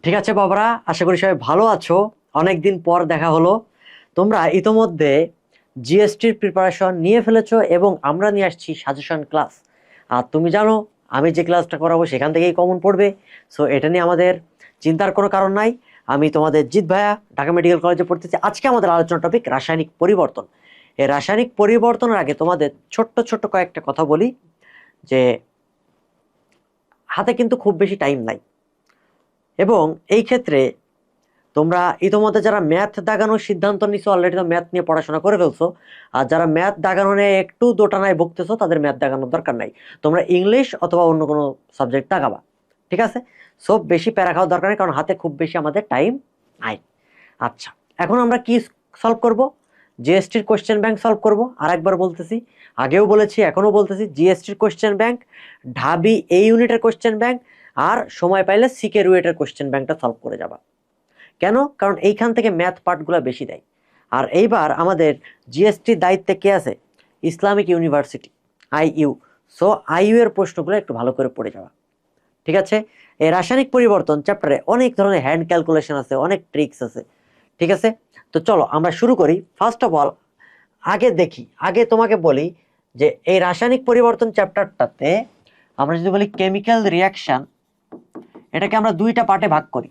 ঠিক আছে বাবারা, আশা করি সবাই ভালো আছো। অনেকদিন পর দেখা হলো। তোমরা ইতোমধ্যে জিএসটির প্রিপারেশন নিয়ে ফেলেছো এবং আমরা নিয়ে আসছি সাজেশন ক্লাস। আর তুমি জানো আমি যে ক্লাসটা করাবো সেখান থেকেই কমন পড়বে। সো এটা নিয়ে আমাদের চিন্তার কোনো কারণ নাই। আমি তোমাদের জিৎ ভাইয়া, ঢাকা মেডিকেল কলেজে পড়তেছি। আজকে আমাদের আলোচনা টপিক রাসায়নিক পরিবর্তন। এই রাসায়নিক পরিবর্তনের আগে তোমাদের ছোট্ট ছোট্ট কয়েকটা কথা বলি যে হাতে কিন্তু খুব বেশি টাইম নাই, এবং এই ক্ষেত্রে তোমরা ইতোমধ্যে যারা ম্যাথ দাগানোর সিদ্ধান্ত নিছো অলরেডি তো ম্যাথ নিয়ে পড়াশোনা করে ফেলছো। আর যারা ম্যাথ দাগানো নিয়ে একটু দোটানায় ভুগতেছো তাদের ম্যাথ দাগানোর দরকার নাই। তোমরা ইংলিশ অথবা অন্য কোনো সাবজেক্ট দাগাবা, ঠিক আছে? সব বেশি প্যারা খাওয়ার দরকার নেই, কারণ হাতে খুব বেশি আমাদের টাইম নাই। আচ্ছা, এখন আমরা কি সলভ করব? জিএসটির কোশ্চেন ব্যাংক সলভ করব। আর একবার বলতেছি, আগেও বলেছি এখনো বলতেছি, জিএসটির কোশ্চেন ব্যাংক, ঢাবি এই ইউনিটের কোশ্চেন ব্যাংক, আর সময় পাইলে সিকে রুয়েটের কোশ্চেন ব্যাংকটা সলভ করে যাবা। কেন? কারণ এইখান থেকে ম্যাথ পার্টগুলো বেশি দেয়। আর এইবার আমাদের জিএসটির দায়িত্বে কে আছে? Islamic university, IU. So IU এর প্রশ্নগুলো একটু ভালো করে পড়ে যাওয়া, ঠিক আছে? এই রাসায়নিক পরিবর্তন চ্যাপ্টারে অনেক ধরনের হ্যান্ড ক্যালকুলেশন আছে, অনেক ট্রিক্স আছে, ঠিক আছে? তো চলো আমরা শুরু করি। ফার্স্ট অফ অল আগে তোমাকে বলি যে এই রাসায়নিক পরিবর্তন চ্যাপ্টারটাতে আমরা যদি বলি কেমিক্যাল রিয়াকশন, এটাকে আমরা দুইটা পার্টে ভাগ করি।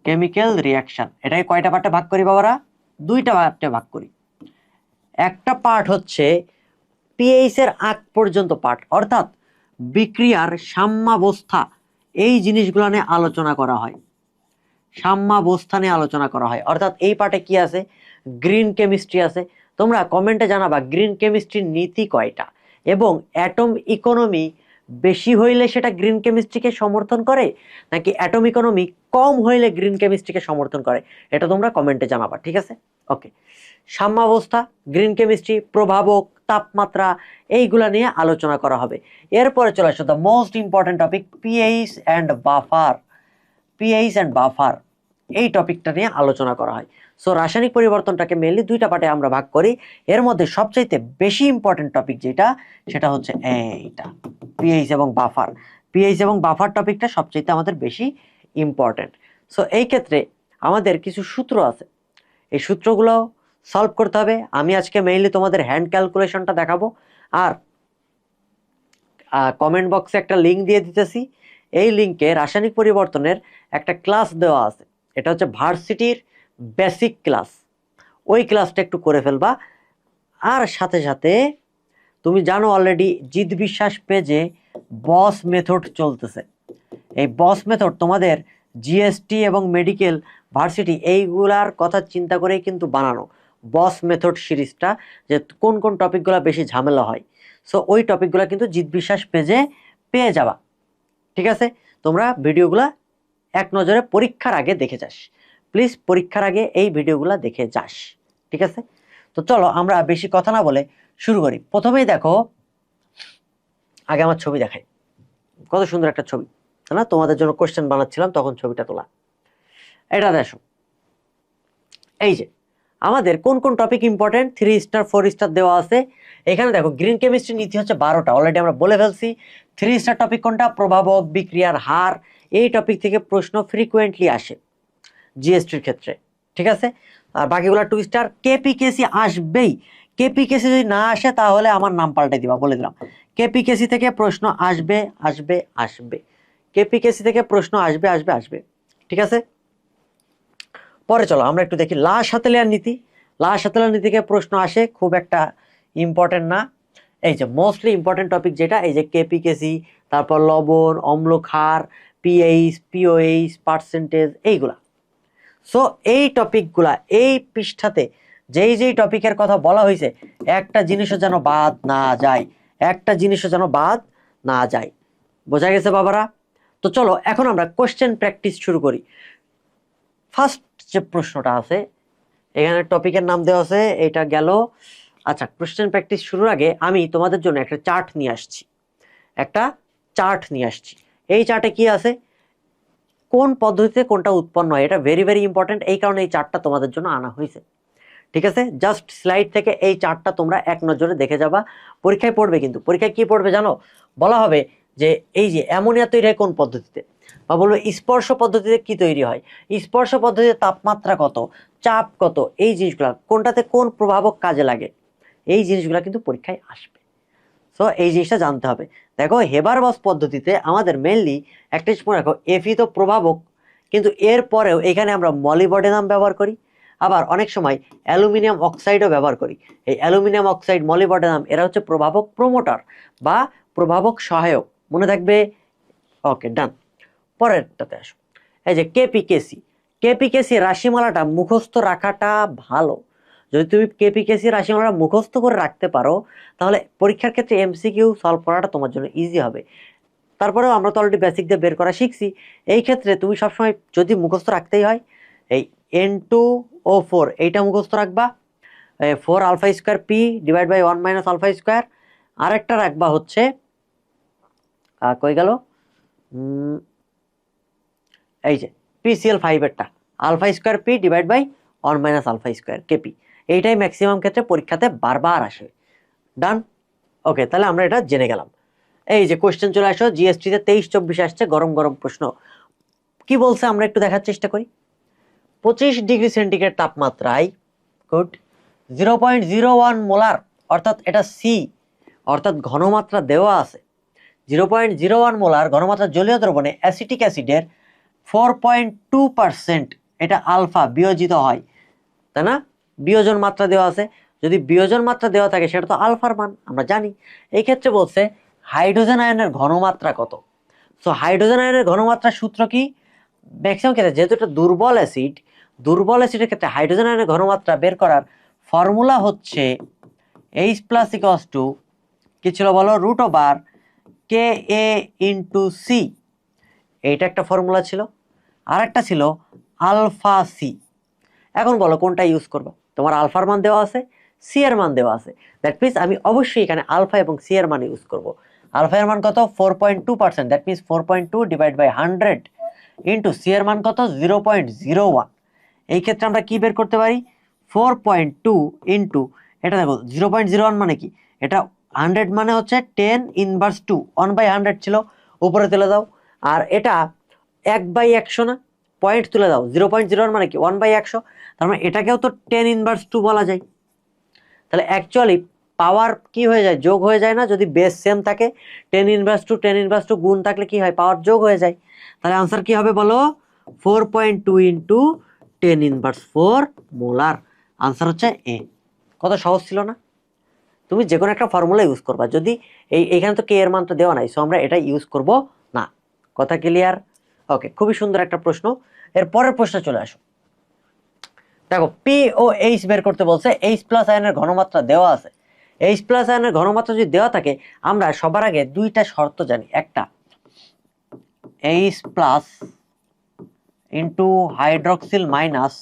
কেমিক্যাল রিয়াকশন এটাকে কয়টা পার্টে ভাগ করি বাবারা? দুইটা পার্টে ভাগ করি। একটা পার্ট হচ্ছে পিএইচ এর আগ পর্যন্ত পার্ট, অর্থাৎ বিক্রিয়ার সাম্যাবস্থা, এই জিনিসগুলো নিয়ে আলোচনা করা হয়। সাম্যাবস্থা নিয়ে আলোচনা করা হয়, অর্থাৎ এই পার্টে কি আছে? গ্রিন কেমিস্ট্রি আছে। তোমরা কমেন্টে জানাবা গ্রিন কেমিস্ট্রির নীতি কয়টা, এবং অ্যাটম ইকোনমি বেশি হইলে সেটা গ্রিন কেমিস্ট্রিকে সমর্থন করে, নাকি অ্যাটম ইকোনমি কম হইলে গ্রিন কেমিস্ট্রিকে সমর্থন করে, এটা তোমরা কমেন্টে জানাবা, ঠিক আছে? ওকে, সাম্যাবস্থা, গ্রিন কেমিস্ট্রি, প্রভাবক, তাপমাত্রা, এইগুলা নিয়ে আলোচনা করা হবে। এরপরে চলে আসো the most important topic, pH and buffer. PH and buffer এই টপিকটা নিয়ে আলোচনা করা হয়। সো রাসায়নিক পরিবর্তনটাকে মেনলি দুইটা পার্টে আমরা ভাগ করি। এর মধ্যে সবচাইতে বেশি ইম্পর্টেন্ট টপিক যেটা, সেটা হচ্ছে এইটা, পিএইচ এবং বাফার। পিএইচ এবং বাফার টপিকটা সবচাইতে আমাদের বেশি ইম্পর্টেন্ট। সো এই ক্ষেত্রে আমাদের কিছু সূত্র আছে, এই সূত্রগুলো সলভ করতে হবে। আমি আজকে মেইনলি তোমাদের হ্যান্ড ক্যালকুলেশনটা দেখাবো, আর কমেন্ট বক্সে একটা লিঙ্ক দিয়ে দিতেছি। এই লিঙ্কে রাসায়নিক পরিবর্তনের একটা ক্লাস দেওয়া আছে, এটা হচ্ছে ভার্সিটির বেসিক ক্লাস। ওই ক্লাসটা একটু করে ফেলবা। আর সাথে সাথে তুমি জানো অলরেডি জিৎ বিশ্বাস পেজে বস মেথড চলতেছে। এই বস মেথড তোমাদের জিএসটি এবং মেডিকেল ভার্সিটি এইগুলার কথা চিন্তা করেই কিন্তু বানানো বস মেথড সিরিজটা, যে কোন কোন টপিকগুলো বেশি ঝামেলা হয়। সো ওই টপিকগুলো কিন্তু জিৎ বিশ্বাস পেজে পেয়ে যাবা, ঠিক আছে? তোমরা ভিডিওগুলা এক নজরে পরীক্ষার আগে দেখে যাস, প্লিজ পরীক্ষার আগে এই ভিডিওগুলা দেখে যাস, ঠিক আছে? তো চলো আমরা বেশি কথা না বলে শুরু করি। প্রথমেই দেখো, আগে আমার ছবি দেখাই, কত সুন্দর একটা ছবি, তাই না? তোমাদের জন্য কোশ্চেন বানাচ্ছিলাম তখন ছবিটা তোলা। এটা দেখো, এই যে আমাদের কোন কোন টপিক ইম্পর্টেন্ট, 3 স্টার 4 স্টার দেওয়া আছে। এখানে দেখো গ্রিন কেমিস্ট্রি নীতি হচ্ছে 12টা, অলরেডি আমরা বলে ফেলছি। 3 স্টার টপিক কোনটা? প্রভাবক, বিক্রিয়ার হার। এই টপিক থেকে প্রশ্ন ফ্রিকুয়েন্টলি আসে জিএসটির ক্ষেত্রে, ঠিক আছে? আর বাকিগুলো 2 স্টার। কেপিকেসি আসবেই, কেপিকেসি যদি না আসে তাহলে আমার নাম পাল্টাই দিবা, বলে দিলাম। কেপিকেসি থেকে প্রশ্ন আসবে আসবে আসবে, কেপিকেসি থেকে প্রশ্ন আসবে আসবে আসবে, ঠিক আছে? পরে চলো আমরা একটু দেখি লা শাতেলিয়ার নীতি। লা শাতেলিয়ার নীতি থেকে প্রশ্ন আসে, খুব একটা ইম্পর্টেন্ট না। এই যে মোস্টলি ইম্পর্টেন্ট টপিক যেটা, এই যে কেপিকেসি, তারপর লবণ, অম্ল ক্ষার, পিএইচ, পিওএইচ, পার্সেন্টেজ, এইগুলা। সো এই টপিকগুলা এই পৃষ্ঠাতে যেই যেই টপিকের কথা বলা হয়েছে, একটা জিনিসও যেন বাদ না যায়, একটা জিনিসও যেন বাদ না যায়। বোঝা গেছে বাবারা? তো চলো এখন আমরা কোশ্চেন প্র্যাকটিস শুরু করি। ফার্স্ট যে প্রশ্নটা আছে, এখানে টপিকের নাম দেওয়া আছে, এটা গেল। আচ্ছা, কোশ্চেন প্র্যাকটিস শুরুর আগে আমি তোমাদের জন্য একটা চার্ট নিয়ে আসছি, একটা চার্ট নিয়ে আসছি। এই চার্টে কি আছে, কোন পদ্ধতিতে কোনটা উৎপন্ন হয়, এটা ভেরি ভেরি ইম্পর্টেন্ট। এই কারণে এই চার্টটা তোমাদের জন্য আনা হয়েছে, ঠিক আছে? জাস্ট স্লাইড থেকে এই চার্টটা তোমরা এক নজরে দেখে যাবা। পরীক্ষায় পড়বে, কিন্তু পরীক্ষায় কি পড়বে জানো? বলা হবে যে এই যে অ্যামোনিয়া তৈরি হয় কোন পদ্ধতিতে। বা বলবো স্পর্শ পদ্ধতিতে কি তৈরি হয়, স্পর্শ পদ্ধতিতে তাপমাত্রা কত, চাপ কত, এই জিনিসগুলো কোনটাতে কোন প্রভাবক কাজে লাগে, এই জিনিসগুলো কিন্তু পরীক্ষায় আসবে। সো এই জিনিসটা জানতে হবে। দেখো হেবারবস পদ্ধতিতে আমাদের মেনলি একটা জিনিস মনে রাখো, এফি তো প্রভাবক, কিন্তু এর পরেও এখানে আমরা মলিবডেনাম ব্যবহার করি, আবার অনেক সময় অ্যালুমিনিয়াম অক্সাইডও ব্যবহার করি। এই অ্যালুমিনিয়াম অক্সাইড, মলিবডেনাম এরা হচ্ছে প্রভাবক প্রমোটার বা প্রভাবক সহায়ক, মনে থাকবে। ওকে, ডান। পরেরটাতে আসো, এই যে কেপিকেসি। কেপিকেসি রাশিমালাটা মুখস্থ রাখাটা ভালো। যদি তুমি কেপিকেসি রাশিমালাটা মুখস্থ করে রাখতে পারো, তাহলে পরীক্ষার ক্ষেত্রে এমসিকিউ সলভ করাটা তোমার জন্য ইজি হবে। তারপরেও আমরা তো অলরেডি বেসিক দিয়ে বের করা শিখছি। এই ক্ষেত্রে তুমি সবসময় যদি মুখস্থ রাখতেই হয়, এই N2O4 এইটা মুখস্থ রাখবা, 4 alpha square P divide by 1 minus alpha square. আরেকটা রাখবা হচ্ছে কই গেল, এই যে PCl5 এরটা, alpha square P divide by 1 minus alpha square KP. এইটাই ম্যাক্সিমাম ক্ষেত্রে পরীক্ষাতে বারবার আসে। ডান। ওকে, তাহলে আমরা এটা জেনে গেলাম। এই যে কোশ্চেন চলে আসো, জিএসটিতে 23-24 আসছে, গরম গরম প্রশ্ন। কি বলছে আমরা একটু দেখার চেষ্টা করি। 25 ডিগ্রি সেন্টিগ্রেড তাপমাত্রায়, গুড, 0.01 মোলার, অর্থাৎ এটা সি, অর্থাৎ ঘনমাত্রা দেওয়া আছে 0.01 মোলার ঘনমাত্রা জলীয় দ্রবণে অ্যাসিটিক অ্যাসিডের 4.2% এটা আলফা বিয়োজিত হয়, তাই না? বিয়োজন মাত্রা দেওয়া আছে, যদি বিয়োজন মাত্রা দেওয়া থাকে সেটা তো আলফার মান আমরা জানি। এই ক্ষেত্রে বলছে হাইড্রোজেন আয়নের ঘনমাত্রা কত। সো হাইড্রোজেন আয়নের ঘনমাত্রার সূত্র কি, ম্যাক্সিমাম ক্ষেত্রে যেহেতু এটা দুর্বল অ্যাসিড, দুর্বল অ্যাসিডের ক্ষেত্রে হাইড্রোজেন আয়নের ঘনমাত্রা বের করার ফর্মুলা হচ্ছে H+= কি ছিল বলো, √/Ka × C। এইটা একটা ফর্মুলা ছিল, আর একটা ছিল আলফা সি। এখন বলো কোনটা ইউজ করবো, তোমার আলফার মান দেওয়া আছে, সি এর মান দেওয়া আছে, দ্যাট মিনস আমি অবশ্যই এখানে আলফা এবং সি এর মান ইউজ করব। আলফা এর মান কত, 4.2%, that means 4.2 divide by 100 into C এর মান কত, 0.01। এই ক্ষেত্রে আমরা কি বের করতে পারি, 4.2 ইন্টু, এটা দেখো 0.01 মানে কি, এটা 100 মানে হচ্ছে 10^2, 1/100 ছিল, উপরে তুলে দাও। আর এটা 1/100 না, পয়েন্ট তুলে দাও, 0.01 মানে কি 1/100, তার মানে এটাকেও তো 10^2 বলা যায়। তাহলে অ্যাকচুয়ালি পাওয়ার কি হয়ে যায়, যোগ হয়ে যায় না, যদি বেস সেম থাকে 10^2 10^2 গুণ থাকলে কি হয়, পাওয়ার যোগ হয়ে যায়। তাহলে আনসার কি হবে বলো, 4.2 ইন্টু 10^4 মোলার। আনসার হচ্ছে এ। কত সহজ ছিল না? তুমি যে কোনো একটা ফর্মুলা ইউজ করবা, যদি এইখানে তো কে এর মানটা দেওয়া নাই, সো আমরা এটা ইউজ করব না। কথা ক্লিয়ার? ওকে, খুবই সুন্দর একটা প্রশ্ন। এর পরের প্রশ্ন চলে আসো। দেখো পি ও এইচ বের করতে বলছে, H+ আয়নের ঘনমাত্রা দেওয়া আছে। H+ আয়নের ঘনমাত্রা যদি দেওয়া থাকে, আমরা সবার আগে দুইটা শর্ত জানি। একটা, H+ ইন্টু হাইড্রক্সিল মাইনাস,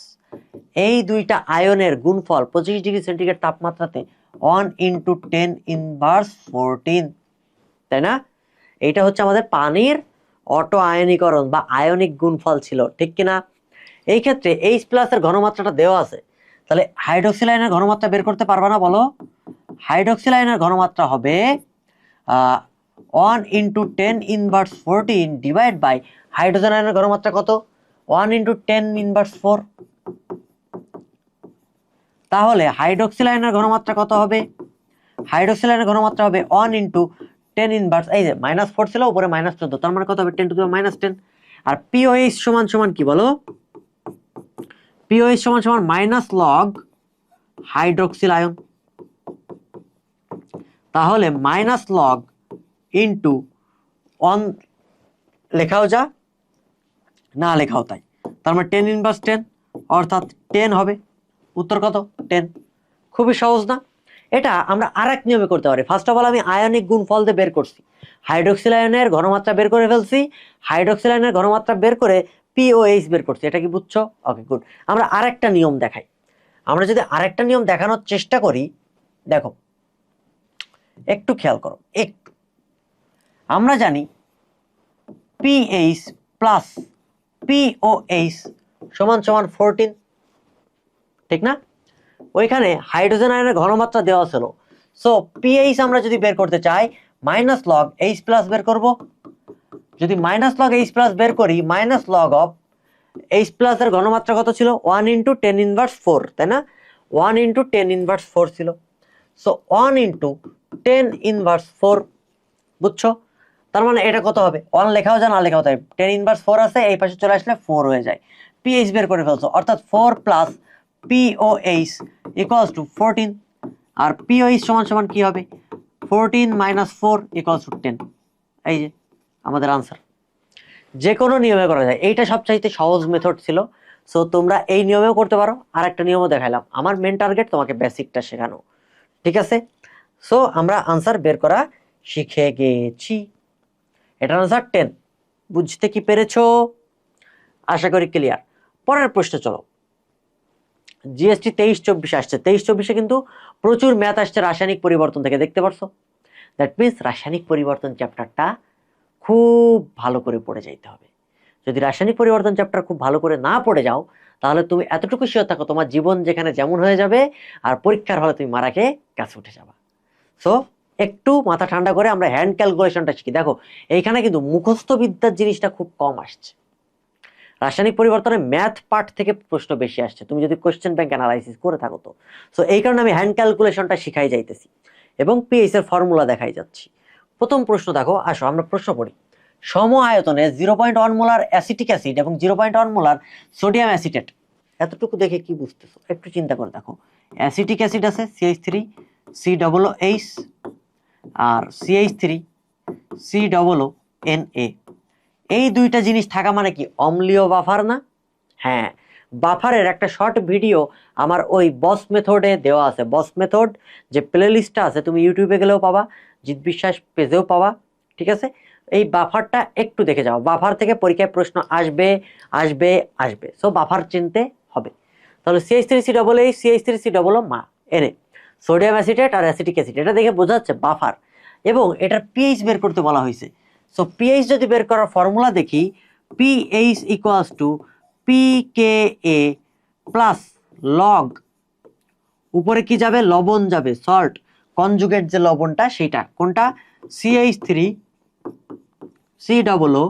এই দুইটা আয়নের গুণফল 25 ডিগ্রি সেন্টিগ্রেড তাপমাত্রাতে 1 × 10^14, তাই না? এইটা হচ্ছে আমাদের পানির অটো আয়নীকরণ বা আয়নিক গুণফল ছিল, ঠিক কিনা? এই ক্ষেত্রে H+ এর ঘনমাত্রাটা দেওয়া আছে, তাহলে হাইড্রক্সিল আয়নের ঘনমাত্রা বের করতে পারবা না বলো? হাইড্রক্সিল আয়নের ঘনমাত্রা হবে 1 × 10^14 ডিভাইড বাই হাইড্রোজেন আয়নের ঘনমাত্রা কত, 1 × 10^4। তাহলে হাইড্রক্সিল আয়নের ঘনমাত্রা কত হবে, হাইড্রক্সিল আয়নের ঘনমাত্রা হবে 1 × 10^, এই যে -4 ছিল, উপরে -14, তার মানে কত হবে 10⁻⁻10। আর পিওএইচ সমান সমান কি বলো, পিওএইচ সমান সমান -log হাইড্রক্সিল আয়ন। তাহলে -log ইন্টু 1 লেখাও যা, না লেখাও তাই, তার মানে 10^10 অর্থাৎ 10 হবে। উত্তর কত, 10। খুবই সহজ না? এটা আমরা আরেক নিয়মে করতে পারি। ফার্স্ট অফ অল আমি আয়নিক গুণফল দিয়ে বের করছি, হাইড্রক্সিল আয়নের ঘনমাত্রা বের করে ফেলছি, হাইড্রক্সিল আয়নের ঘনমাত্রা বের করে পিওএইচ বের করছি। এটা কি বুঝছো? ওকে, গুড। আমরা আরেকটা নিয়ম দেখাই। আমরা যদি আরেকটা নিয়ম দেখানোর চেষ্টা করি, দেখো একটু খেয়াল করো, একটু। আমরা জানি পিএইচ প্লাস পিওএইচ সমান সমান 14, ঠিক না? ওইখানে হাইড্রোজেন আয়নের ঘনমাত্রা দেওয়া ছিল, সো পিএইচ আমরা যদি বের করতে চাই -log H+ বের করব, যদি মাইনাস লগ এইচ প্লাস বের করি, minus log of H plus এর ঘনমাত্রা কত ছিল? 1 ইন্টু 10 ইনভার্স 4, তাই না? 1 ইন্টু 10 ইনভার্স 4 ছিল। সো 1 ইন্টু 10 ইনভার্স 4, বুঝছো? তার মানে এটা কত হবে? 1 লেখাও যায় না লেখাও যায়, 10 ইনভার্স 4 আছে, এই পাশে চলে আসলে 4 হয়ে যায়। পিএইচ বের করে ফেলছো, অর্থাৎ 4 প্লাস পিওএইচ ইকুয়ালস টু 14, আর পিওএইচ সমান সমান কি হবে? 14 মাইনাস 4 ইকুয়ালস টু 10। এই যে আমাদের আনসার। যে কোনো নিয়মে করা যায়, এইটা সবচাইতে সহজ মেথড ছিল। সো তোমরা এই নিয়মেও করতে পারো। আর একটা নিয়মও দেখাইলাম, আমার মেন টার্গেট তোমাকে বেসিকটা শেখানো, ঠিক আছে? সো আমরা আনসার বের করা শিখে গেছি। এটার আনসার 10। বুঝতে কি পেরেছো? আশা করি ক্লিয়ার। পরের প্রশ্ন চলো। জিএসটি 23-24 আসছে। 23-24 কিন্তু প্রচুর ম্যাথ আসছে রাসায়নিক পরিবর্তন থেকে, দেখতে পারছো? দ্যাট মিনস রাসায়নিক পরিবর্তন চ্যাপ্টারটা খুব ভালো করে পড়ে যাইতে হবে। যদি রাসায়নিক পরিবর্তন চ্যাপ্টার খুব ভালো করে না পড়ে যাও, তাহলে তুমি এতটুকু শিওর থাকো তোমার জীবন যেখানে যেমন হয়ে যাবে, আর পরীক্ষার হলে তুমি মারা খেয়ে কাছে উঠে যাবা। সো একটু মাথা ঠান্ডা করে আমরা হ্যান্ড ক্যালকুলেশনটা শিখি। দেখো এইখানে কিন্তু মুখস্থ বিদ্যার জিনিসটা খুব কম আসছে, রাসায়নিক পরিবর্তনের ম্যাথ পার্ট থেকে প্রশ্ন বেশি আসছে, তুমি যদি কোশ্চেন ব্যাংক অ্যানালাইসিস করে থাকো তো। সো এই কারণে আমি হ্যান্ড ক্যালকুলেশনটা শিখাই যাইতেছি এবং পিএইচ এর ফর্মুলা দেখাই যাচ্ছি। প্রথম প্রশ্ন দেখো, আসো আমরা প্রশ্ন পড়ি। সম আয়তনে 0.1 মোলার অ্যাসিটিক অ্যাসিড এবং 0.1 মোলার সোডিয়াম অ্যাসিটেট, এতটুকু দেখে কি বুঝতেছো? একটু চিন্তা করে দেখো। অ্যাসিটিক অ্যাসিড আছে CH3COOH, আর CH3COONA। এই দুইটা জিনিস থাকা মানে কি অম্লীয় বাফার না? হ্যাঁ, বাফারের একটা শর্ট ভিডিও আমার ওই বস মেথডে দেওয়া আছে। বস মেথড যে প্লে লিস্টটা আছে, তুমি ইউটিউবে গেলেও পাবা, জিৎ বিশ্বাস পেজেও পাবা, ঠিক আছে? এই বাফারটা একটু দেখে যাও, বাফার থেকে পরীক্ষায় প্রশ্ন আসবে আসবে আসবে। সো বাফার চিনতে হবে। তাহলে CH3COOH CH3COONA, সোডিয়াম অ্যাসিটেট আর অ্যাসিটিক অ্যাসিড, এটা দেখে বোঝা যাচ্ছে বাফার, এবং এটার পিএইচ বের করতে বলা হয়েছে। সো পিএইচ যদি বের করার ফর্মুলা দেখি, pH equals to PKa plus log, উপরে কি যাবে? লবণ যাবে, সল্ট, কনজুগেট যে লবণটা সেটা কোনটা? CH3COONA,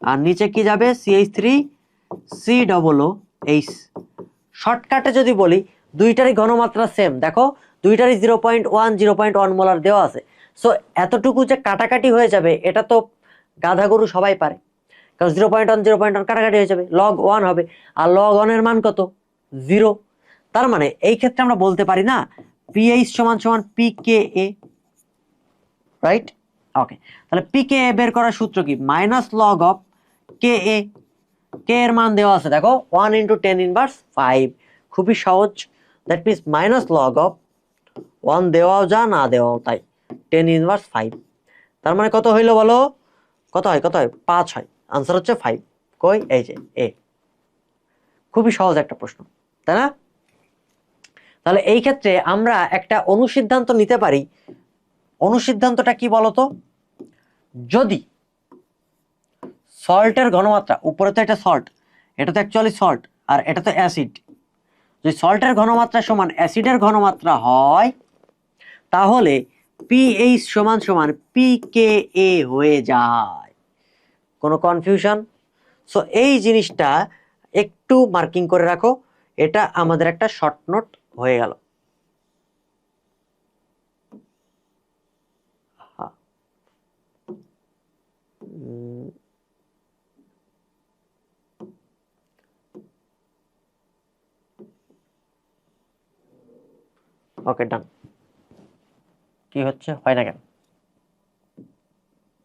আর নিচে কি যাবে? CH3COOH। শর্টকাটে যদি বলি, দুইটারই ঘনমাত্রা সেম, দেখো দুইটারই 0.1 মোলার দেওয়া আছে। সো এতটুকু যে কাটাকাটি হয়ে যাবে এটা তো গাধা গরু সবাই পারে, কারণ 0.1 কাটাকাটি হয়ে যাবে, লগ 1 হবে, আর লগ 1 এর মান কত? 0। তার মানে এই ক্ষেত্রে আমরা বলতে পারি না পিএইচ সমান সমান PKa, রাইট? ওকে, তাহলে PKa বের করার সূত্র কি? Minus log of Ka। কে এর মান দেওয়া আছে দেখো 1 ইন্টু 10 ইনভার্স 5, খুবই সহজ। That means minus log of 1 দেওয়াও যা না দেওয়াও তাই, 10 ইনভার্স 5। তার মানে কত হইলো বলো? কত হয়? 5 হয়। আনসার হচ্ছে 5। কই? এই যে এ। খুবই সহজ একটা প্রশ্ন, তাই না? তাহলে এই ক্ষেত্রে আমরা একটা অনুসিদ্ধান্ত নিতে পারি। অনুসিদ্ধান্তটা কি বলতো? যদি সল্টের ঘনমাত্রা, উপরে তো এটা সল্ট, এটা তো অ্যাকচুয়ালি সল্ট, আর এটা তো অ্যাসিড, যদি সল্টের ঘনমাত্রা সমান অ্যাসিডের ঘনমাত্রা হয়, তাহলে পিএইচ সমান সমান PKa হয়ে যায়। কোনো কনফিউশন? সো এই জিনিসটা একটু মার্কিং করে রাখো, এটা আমাদের একটা শর্ট নোট হয়ে গেল। ওকে, ডান। কি হচ্ছে? হয় না কেন?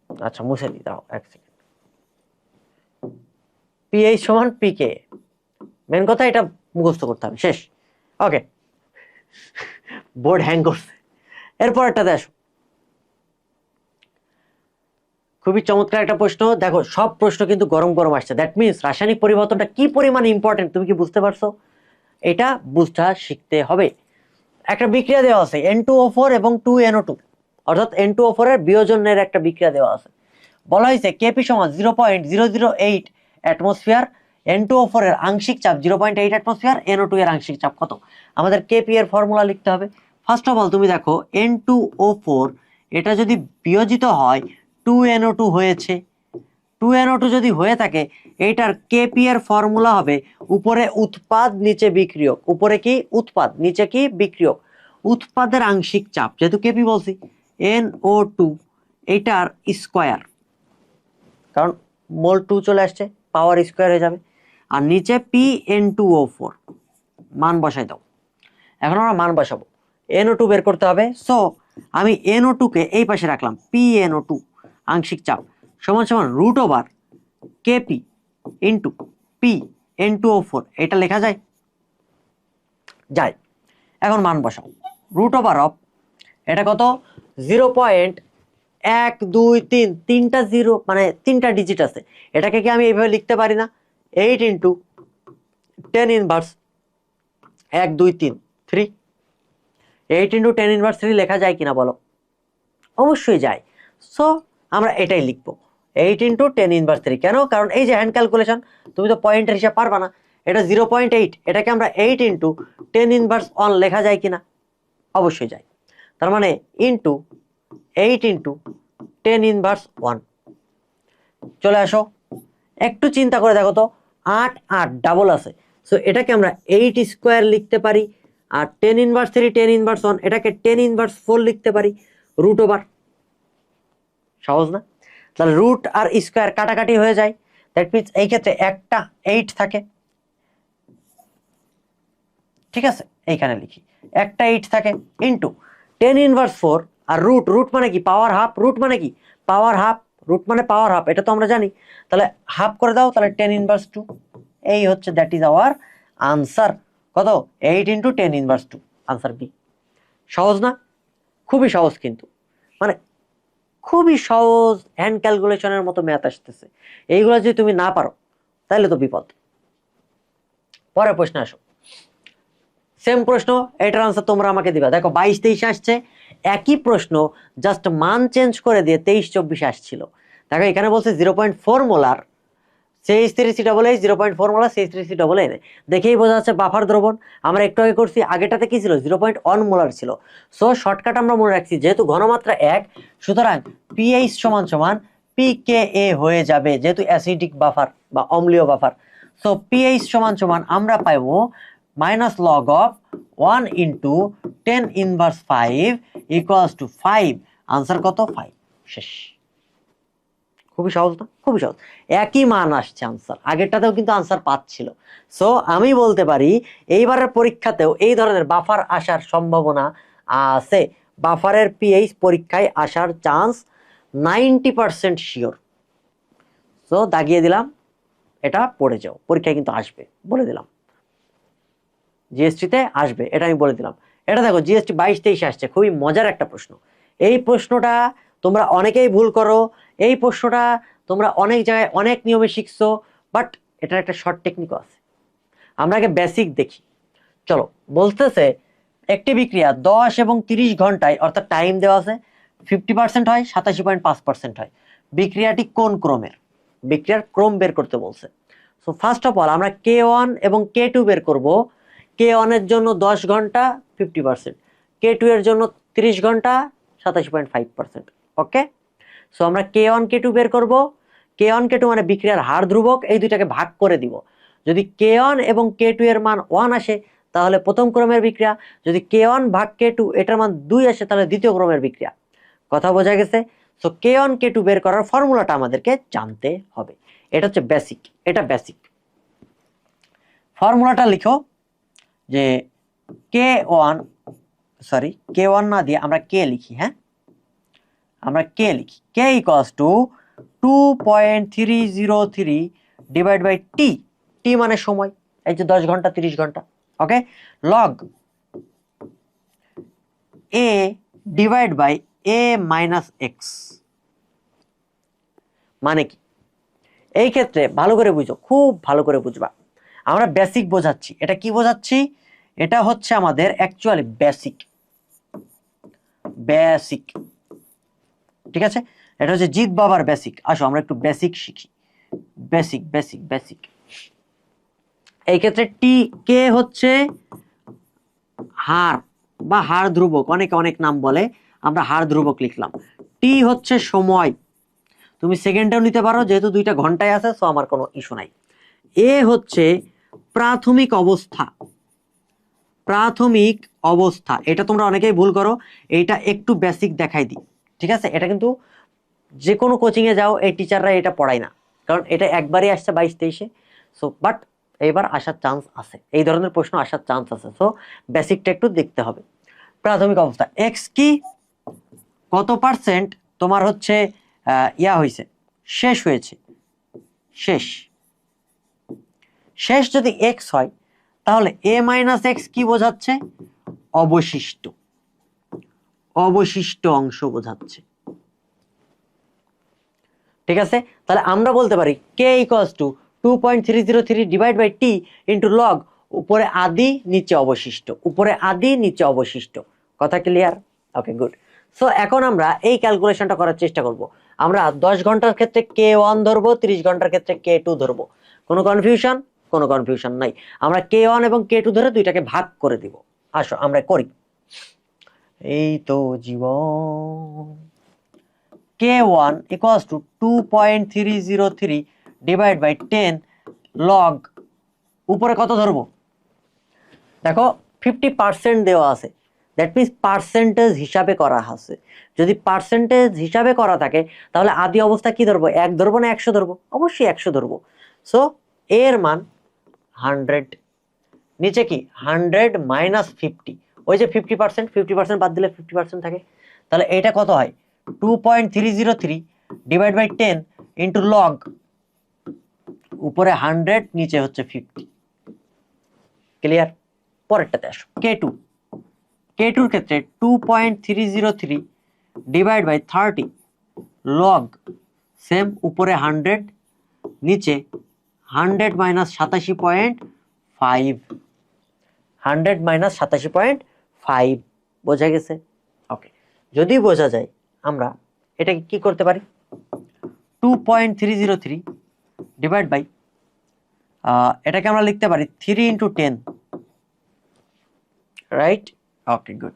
আচ্ছা, মুছে দিই, দাও 1 সেকেন্ড। পিএইচ সমান PKa, মেন কথা এটা মুখস্থ করতে হবে, শেষ। ওকে, বোর্ড হ্যাং করছে। এরপরটাতে আসো। খুবই চমৎকার একটা প্রশ্ন। দেখো সব প্রশ্ন কিন্তু গরম গরম আসছে, দ্যাট মিনস রাসায়নিক পরিবর্তনটা কি পরিমাণ ইম্পর্টেন্ট তুমি কি বুঝতে পারছো? এটা বুঝতে শিখতে হবে। একটা বিক্রিয়া দেওয়া আছে N2O4 এবং 2NO2, অর্থাৎ N2O4 এর বিয়োজনের একটা বিক্রিয়া দেওয়া আছে। বলা হয়েছে Kp সমান 0.008 অ্যাটমসফিয়ার, N2O4 এর আংশিক চাপ 0.8 অ্যাটমসফিয়ার, NO2 এর আংশিক চাপ কত? আমাদের Kp এর ফর্মুলা লিখতে হবে। ফার্স্ট অফ অল তুমি দেখো N2O4 এটা যদি বিয়োজিত হয় 2NO2 হয়েছে। 2NO2 যদি হয়ে থাকে এইটার কেপি এর ফর্মুলা হবে উপরে উৎপাদ নিচে বিক্রিয়ক। উপরে কি উৎপাদ, নিচে কি বিক্রিয়ক। উৎপাদের আংশিক চাপ যেহেতু কেপি বলছি, NO2 এইটার স্কয়ার, কারণ মোল 2 চলে আসছে, পাওয়ার স্কয়ার হয়ে যাবে। আর নিচে PN2O4 মান বসাই দাও। এখন আমরা মান বসাবো, NO2 বের করতে হবে। সো আমি NO2 কে এই পাশে রাখলাম, PNO2 আংশিক চাপ সমান সমান root over KP into PN2O4। এটা লেখা যায়? যায়। এখন মান বসাও, রুট ওভার অফ এটা কত 0.123, তিনটা জিরো মানে তিনটা ডিজিট আছে, এটাকে কি আমি এইভাবে লিখতে পারি না? 8 ইন্টু 10 ইনভার্স 1 2 3 3, 8 ইন্টু 10 ইনভার্স 3 লেখা যায় কিনা বলো? অবশ্যই যায়। সো আমরা এটাই লিখবো 8 ইন্টু 10 ইনভার্স 3। কেন? কারণ এই যে হ্যান্ড ক্যালকুলেশন, তুমি তো পয়েন্টের হিসাব পারবা না। এটা 0.8, এটাকে আমরা 8 ইন্টু 10 ইনভার্স 1 লেখা যায় কিনা? অবশ্যই যায়। তার মানে ইন্টু 8 ইন্টু 10 ইনভার্স 1। চলে আসো, একটু চিন্তা করে দেখো তো, 8 8 ডাবল আছে, সো এটাকে আমরা 8 স্কোয়ার লিখতে পারি। আর 10 ইনভার্স 3 10 ইনভার্স 1 এটাকে 10 ইনভার্স 4 লিখতে পারি, রুট ওভার। সহজ না? তাহলে রুট আর স্কোয়ার কাটাকাটি হয়ে যায়, দ্যাট মিনস এই ক্ষেত্রে একটা 8 থাকে। ঠিক আছে, এইখানে লিখি একটা 8 থাকে ইন্টু 10 ইনভার্স 4 আর রুট, রুট মানে কি পাওয়ার হাফ, রুট মানে কি পাওয়ার হাফ, রুট মানে পাওয়ার হাফ, এটা তো আমরা জানি। তাহলে হাফ করে দাও, তাহলে 10 ইনভার্স 2। এই হচ্ছে দ্যাট ইজ আওয়ার আনসার। কত? 8 ইন্টু 10 ইনভার্স 2, আনসার বি। সহজ না? খুবই সহজ, কিন্তু মানে খুবই সহজ, হ্যান্ড ক্যালকুলেশনের মতো ম্যাথ আসতেছে। এইগুলো যদি তুমি না পারো তাহলে তো বিপদ। পরের প্রশ্ন আসো, সেম প্রশ্ন, এটার আনসার তোমরা আমাকে দিবা। দেখো 22 23 আসছে, একই প্রশ্ন, জাস্ট মান চেঞ্জ করে দিয়ে 23 24 আসছিল। দেখো এখানে বলছে 0.4 মোলার CH3COOH, 0.4 মোলার CH3COON। দেখেই বোঝা যাচ্ছে বাফার দ্রবণ। আমরা একটু আগে করছি, আগেটাতে কি ছিল 0.1 মোলার ছিল। সো শর্টকাট আমরা মনে রাখছি, যেহেতু ঘনমাত্রা 1 সুতরাং পিএইচ সমান সমান PKA হয়ে যাবে, যেহেতু অ্যাসিডিক বাফার বা অম্লীয় বাফার। সো পিএইচ সমান সমান আমরা পাইবো minus log of 1 into 10 inverse 5 equals to 5। Answer কত? 5। শেষ। খুবই সহজ না? খুবই সহজ, একই মান আসছে আনসার, আগেরটাতেও কিন্তু আনসার পাচ্ছিল। সো আমি বলতে পারি এইবারের পরীক্ষাতেও এই ধরনের বাফার আসার সম্ভাবনা আছে। বাফারের পিএইচ পরীক্ষায় আসার চান্স 90% শিওর। সো দাগিয়ে দিলাম, এটা পড়ে যাও, পরীক্ষায় কিন্তু আসবে, বলে দিলাম। জিএসটিতে আসবে, এটা আমি বলে দিলাম। এটা দেখো জিএসটি 22 23 আসছে, খুবই মজার একটা প্রশ্ন। এই প্রশ্নটা তোমরা অনেকেই ভুল করো, এই প্রশ্নটা তোমরা অনেক জায়গায় অনেক নিয়মে শিখছো, বাট এটার একটা শর্ট টেকনিকও আছে। আমরা আগে বেসিক দেখি। চলো, বলতেছে একটি বিক্রিয়া 10 এবং 30 ঘন্টায়, অর্থাৎ টাইম দেওয়া আছে, 50% হয়, 87.5% হয়। বিক্রিয়াটি কোন ক্রমের? বিক্রিয়ার ক্রম বের করতে বলছে। সো ফার্স্ট অফ অল আমরা K1 এবং K2 বের করব। K1 এর জন্য 10 ঘন্টা 50%, K2 এর জন্য 30 ঘন্টা 87.5%। ওকে, সো আমরা K1 K2 বের করব। K1 K2 মানে বিক্রিয়ার হার ধ্রুবক, এই দুইটাকে ভাগ করে দিব। যদি K1 এবং K2 এর মান 1 আসে তাহলে প্রথম ক্রমের বিক্রিয়া, যদি K1 ভাগ K2 এটার মান 2 আসে তাহলে দ্বিতীয় ক্রমের বিক্রিয়া। কথা বোঝা গেছে? সো K1 K2 বের করার ফর্মুলাটা আমাদেরকে জানতে হবে। এটা হচ্ছে বেসিক, এটা বেসিক। ফর্মুলাটা লিখো যে K1 না দিয়ে আমরা K লিখি। হ্যাঁ, আমরা K লিখি, K equals to 2.303 divide by T. T মানে সময়, এই যে 10 ঘন্টা 30 ঘন্টা। Okay, log A divide by A minus X. মানে কি? এই ক্ষেত্রে ভালো করে বুঝো, খুব ভালো করে বুঝবা। আমরা বেসিক বোঝাচ্ছি। এটা কি বোঝাচ্ছি? এটা হচ্ছে আমাদের অ্যাকচুয়ালি বেসিক। বেসিক, ঠিক আছে? এটা হচ্ছে জিৎ বাবার বেসিক। আসো আমরা একটু বেসিক শিখি। Basic basic basic. এই ক্ষেত্রে টি কে হচ্ছে হার বা হার ধ্রুবক, অনেকে অনেক নাম বলে, আমরা হার ধ্রুবক লিখলাম। টি হচ্ছে সময়, তুমি সেকেন্ডেও নিতে পারো, যেহেতু 2টা ঘন্টায় আছে, সো আমার কোনো ইস্যু নাই। এ হচ্ছে প্রাথমিক অবস্থা। প্রাথমিক অবস্থা, এটা তোমরা অনেকেই ভুল করো, এটা একটু বেসিক দেখাই দিই, ঠিক আছে? এটা কিন্তু যে কোনো কোচিংয়ে যাও এই টিচাররা এটা পড়ায় না, কারণ এটা একবারই আসছে 22-23-এ। সো বাট এবার আসার চান্স আছে, এই ধরনের প্রশ্ন আসার চান্স আছে, সো বেসিকটা একটু দেখতে হবে। প্রাথমিক অবস্থা, এক্স কি কত পার্সেন্ট তোমার হচ্ছে হয়েছে, শেষ হয়েছে, শেষ শেষ যদি এক্স হয়, তাহলে এ মাইনাস এক্স কি বোঝাচ্ছে? অবশিষ্ট, অবশিষ্ট অংশ বোঝাচ্ছে, ঠিক আছে? তাহলে আমরা বলতে পারি K equals to 2.303 divide by T into log, উপরে আদি নিচে অবশিষ্ট, উপরে আদি নিচে অবশিষ্ট। কথা ক্লিয়ার? ওকে, গুড। সো এখন আমরা এই ক্যালকুলেশনটা করার চেষ্টা করব। আমরা 10 ঘন্টার ক্ষেত্রে K1 ধরবো, 30 ঘন্টার ক্ষেত্রে K2 ধরবো। কোনো কনফিউশন? কোনো কনফিউশন নাই। আমরা K1 এবং K2 ধরে দুইটাকে ভাগ করে দিব। আসো আমরা করি। এই তো জীবন। K1 equals to 2.303 divide by 10 log, উপরে কত ধরবো? দেখো 50% দেওয়া আছে, দ্যাট মিনস পার্সেন্টেজ হিসাবে করা আছে। যদি পার্সেন্টেজ হিসাবে করা থাকে, তাহলে আদি অবস্থা কি ধরবো? 1 ধরবো না 100 ধরবো? অবশ্যই 100 ধরবো। সো এর মান 100, নিচে কি 100 মাইনাস 50, ওই যে 50% বাদ দিলে 50% থাকে, তাহলে এটা কত হয়? 2.303 ডিভাইড বাই 10 ইন্টু লগ, উপরে 100 নিচে হচ্ছে 50। ক্লিয়ার? পরেরটাতে আসো, K2 ক্ষেত্রে 2.303 ডিভাইড বাই 30 লগ, সেম, উপরে 100 নিচে 100 মাইনাস 87.5, 100 মাইনাস 87.5, বোঝা গেছে? ওকে, যদি বোঝা যায়, আমরা এটাকে কি করতে পারি? 2.303 ডিভাইড বাই, এটাকে আমরা লিখতে পারি 3 into 10, right? Okay, good.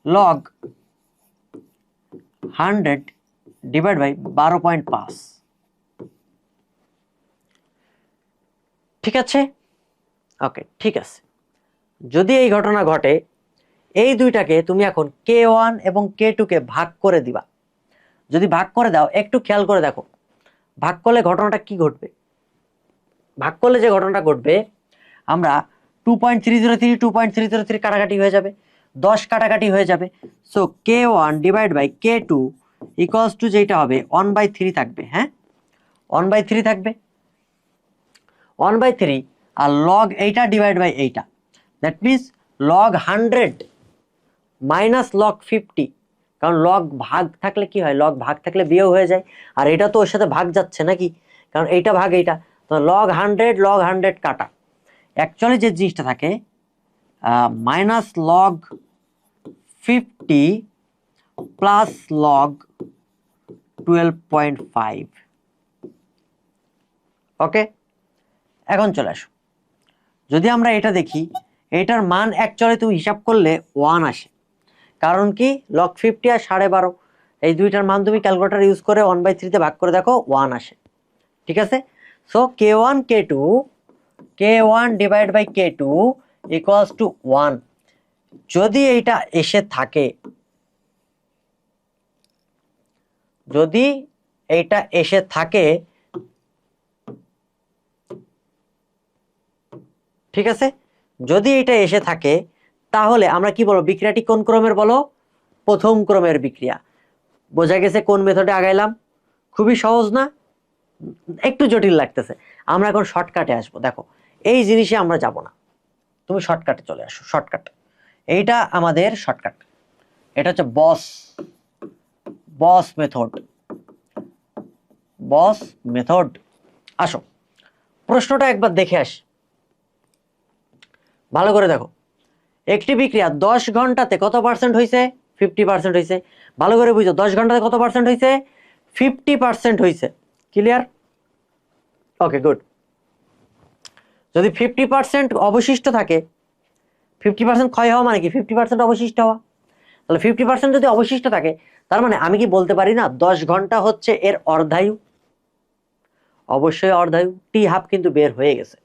Log 100 divide by 12.5, ঠিক আছে? ওকে, ঠিক আছে। যদি এই ঘটনা ঘটে, এই দুইটাকে তুমি এখন K1 এবং K2 কে ভাগ করে দিবা। যদি ভাগ করে দাও, একটু খেয়াল করে দেখো ভাগ করলে ঘটনাটা কি ঘটবে। ভাগ করলে যে ঘটনাটা ঘটবে, আমরা 2.303 কাটাকাটি হয়ে যাবে, 10 কাটাকাটি হয়ে যাবে। So K1 divide by K2 equals to যেটা হবে 1/3 থাকবে। হ্যাঁ, 1/3 থাকবে, 1/3, আর লগ এইটা ডিভাইড বাই এইটা, that means log 100 minus log 50, কারণ লগ ভাগ থাকলে কি হয়? লগ ভাগ থাকলে বিয়োগ হয়ে যায়, আর এটা তো ওর সাথে ভাগ যাচ্ছে নাকি, কারণ এইটা ভাগ এইটা, তো লগ 100 কাটা। অ্যাকচুয়ালি যে জিনিসটা থাকে মাইনাস লগ 50 প্লাস লগ 12.5। ওকে, এখন চলে আসো, যদি আমরা এটা দেখি, এটার মান অ্যাকচুয়ালি তুমি হিসাব করলে 1 আসে, কারণ কি লগ 50 আর 12.5, এই দুইটার মান তুমি ক্যালকুলেটর ইউজ করে 1/3 তে ভাগ করে দেখো, 1 আসে, ঠিক আছে? So K1 divide by K2 equals to 1। যদি এইটা এসে থাকে, যদি এইটা এসে থাকে, ঠিক আছে, যদি এটা এসে থাকে, তাহলে আমরা কি বলবো? বিক্রিয়াটি কোন ক্রমের বলো? প্রথম ক্রমের বিক্রিয়া। বোঝা গেছে কোন মেথডে আগাইলাম? খুবই সহজ না? একটু জটিল লাগতেছে। আমরা এখন শর্টকাটে আসবো। দেখো, এই জিনিসে আমরা যাব না, তুমি শর্টকাটে চলে আসো। শর্টকাট, এইটা আমাদের শর্টকাট, এটা হচ্ছে বস মেথড। আসো, প্রশ্নটা একবার দেখে আসি, ভালো করে দেখো। একটি বিক্রিয়া 10 ঘন্টাতে কত পার্সেন্ট হয়েছে? 50% হয়েছে। ভালো করে বুঝো, 10 ঘন্টাতে কত পার্সেন্ট হয়েছে? 50% হয়েছে। ক্লিয়ার? ওকে, গুড। যদি 50% অবশিষ্ট থাকে, 50% ক্ষয় হওয়া মানে কি? 50% অবশিষ্ট হওয়া। তাহলে 50% যদি অবশিষ্ট থাকে, তার মানে আমি কি বলতে পারি না 10 ঘন্টা হচ্ছে এর অর্ধায়ু? অবশ্যই অর্ধায়ু, টি হাফ কিন্তু বের হয়ে গেছে,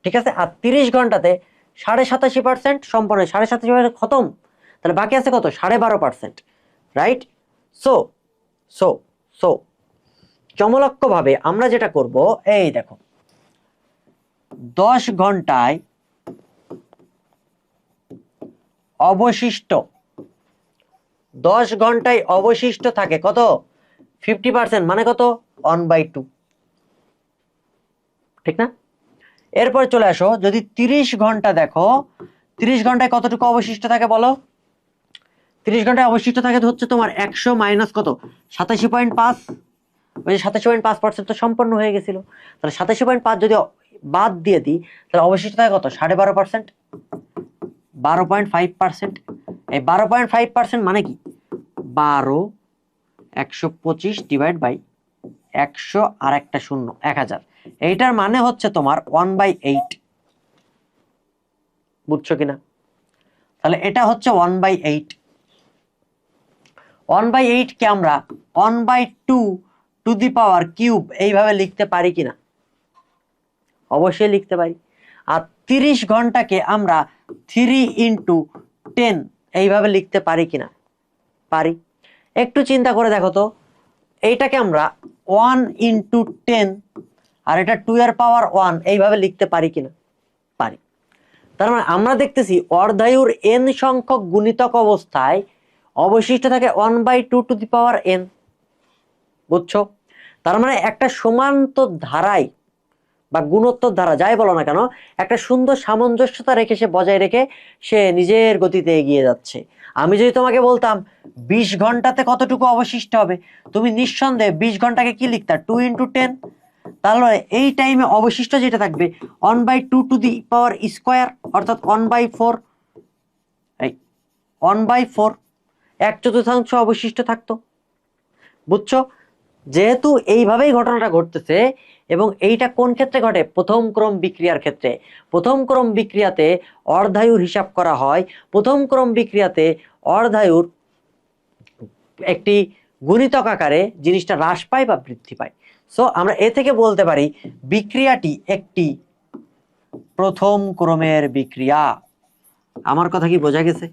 ঠিক আছে। আর 30 ঘন্টাতে 87.5% সম্পন্ন, 87.5% খতম, তাহলে বাকি আছে কত? 12.5%, রাইট? সো সো সো চমলক্ষ ভাবে আমরা যেটা করব, এই দেখো 10 ঘন্টায় অবশিষ্ট 10 ঘন্টায় অবশিষ্ট থাকে কত? 50%, মানে কত? 1/2, ঠিক না? এরপর চলে আসো, যদি 30 ঘন্টা দেখো, 30 ঘন্টায় কতটুকু অবশিষ্ট থাকে বলো? 30 ঘন্টায় অবশিষ্ট থাকে হচ্ছে তোমার 100 মাইনাস কত? 87.5। ওই 87.5% তো সম্পন্ন হয়ে গেছিল, তাহলে 87.5 যদি বাদ দিয়ে দিই তাহলে অবশিষ্ট থাকে কত? 12.5%, 12.5%। এই 12.5% মানে কি? 12 125 ডিভাইড বাই 100 আর একটা শূন্য 1000, এইটার মানে হচ্ছে তোমার 1/8, বুঝছো কিনা? তাহলে এটা হচ্ছে 1/8। 1/8 কে আমরা 1/2 টু দি পাওয়ার কিউব এইভাবে লিখতে পারি কিনা? অবশ্যই লিখতে পারি। আর 30 ঘন্টাকে আমরা 3 ইন্টু 10 এইভাবে লিখতে পারি কিনা? পারি। একটু চিন্তা করে দেখো তো, এইটাকে আমরা 1 ইন্টু 10 আর এটা 2 এর পাওয়ার 1 এইভাবে লিখতে পারি কিনা? পারি। তার মানে আমরা দেখতেছি অর্ধায়ুর n সংখ্যক গুণিতক অবস্থায় অবশিষ্ট থাকে 1/2 টু দি পাওয়ার n, বুঝছো? তার মানে একটা সমান্তর ধারায় বা গুণোত্তর ধারা যাই বলো না কেন, একটা সুন্দর সামঞ্জস্যতা রেখে সে বজায় রেখে সে নিজের গতিতে এগিয়ে যাচ্ছে। আমি যদি তোমাকে বলতাম 20 ঘন্টাতে কতটুকু অবশিষ্ট হবে, তুমি নিঃসন্দেহে 20 ঘন্টাকে কি লিখতা? 2 ইন্টু 10। তাহলে এই টাইমে অবশিষ্ট যেটা থাকবে 1/2 টু দি পাওয়ার স্কোয়ার, অর্থাৎ 1/4, এই 1/4, 1/4 অবশিষ্ট থাকতো, বুঝছো? যেহেতু এইভাবেই ঘটনাটা ঘটতেছে, এবং এইটা কোন ক্ষেত্রে ঘটে? প্রথম ক্রম বিক্রিয়ার ক্ষেত্রে। প্রথম ক্রম বিক্রিয়াতে অর্ধায়ুর হিসাব করা হয়, প্রথম ক্রম বিক্রিয়াতে অর্ধায়ুর একটি গুণিতক আকারে জিনিসটা হ্রাস পায় বা বৃদ্ধি পায়। সো আমরা এ থেকে বলতে পারি বিক্রিয়াটি একটি প্রথম ক্রমের বিক্রিয়া। আমার কথা কি বোঝা গেছে?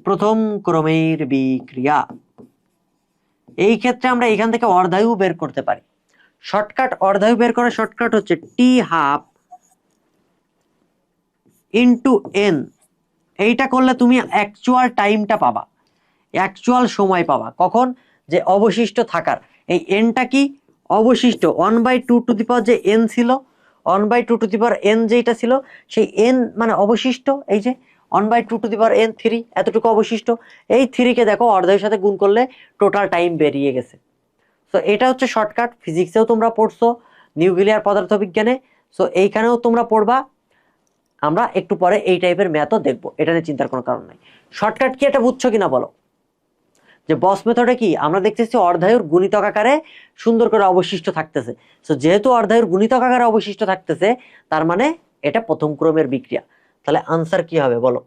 প্রথম ক্রমের বিক্রিয়া। এই ক্ষেত্রে আমরা এখান থেকে অর্ধায়ু বের করতে পারি। শর্টকাট অর্ধায়ু বের করার শর্টকাট হচ্ছে টি হাফ ইন্টু এন। এইটা করলে তুমি অ্যাকচুয়াল টাইমটা পাবা, অ্যাকচুয়াল সময় পাবা। কখন? যে অবশিষ্ট থাকার। এই এনটা কি? অবশিষ্ট 1/2 টু দি পাওয়ার যে এন ছিল, 1/2 টু দি পাওয়ার এন যেটা ছিল, সেই এন মানে অবশিষ্ট। এই যে 1/2 টু দি পাওয়ার এন 3, এতটুকু অবশিষ্ট। এই 3 কে দেখো অর্ধায়ুর সাথে গুণ করলে টোটাল টাইম বেরিয়ে গেছে। সো এটা হচ্ছে শর্টকাট। ফিজিক্সেও তোমরা পড়ছো, নিউক্লিয়ার পদার্থবিজ্ঞানে, সো এইখানেও তোমরা পড়বা। আমরা একটু পরে এই টাইপের ম্যাথও দেখবো, এটা নিয়ে চিন্তার কোনো কারণ নাই। শর্টকাট কি এটা বুঝছো কিনা বলো? যে বস মেথডে কি আমরা দেখতেছি অর্ধায়ুর গুণিতক আকারে সুন্দর করে অবশিষ্ট থাকতেছে। সো যেহেতু অর্ধায়ুর গুণিতক আকারে অবশিষ্ট থাকতেছে, তার মানে এটা প্রথম ক্রমের বিক্রিয়া। তাহলে আনসার কি হবে বলো?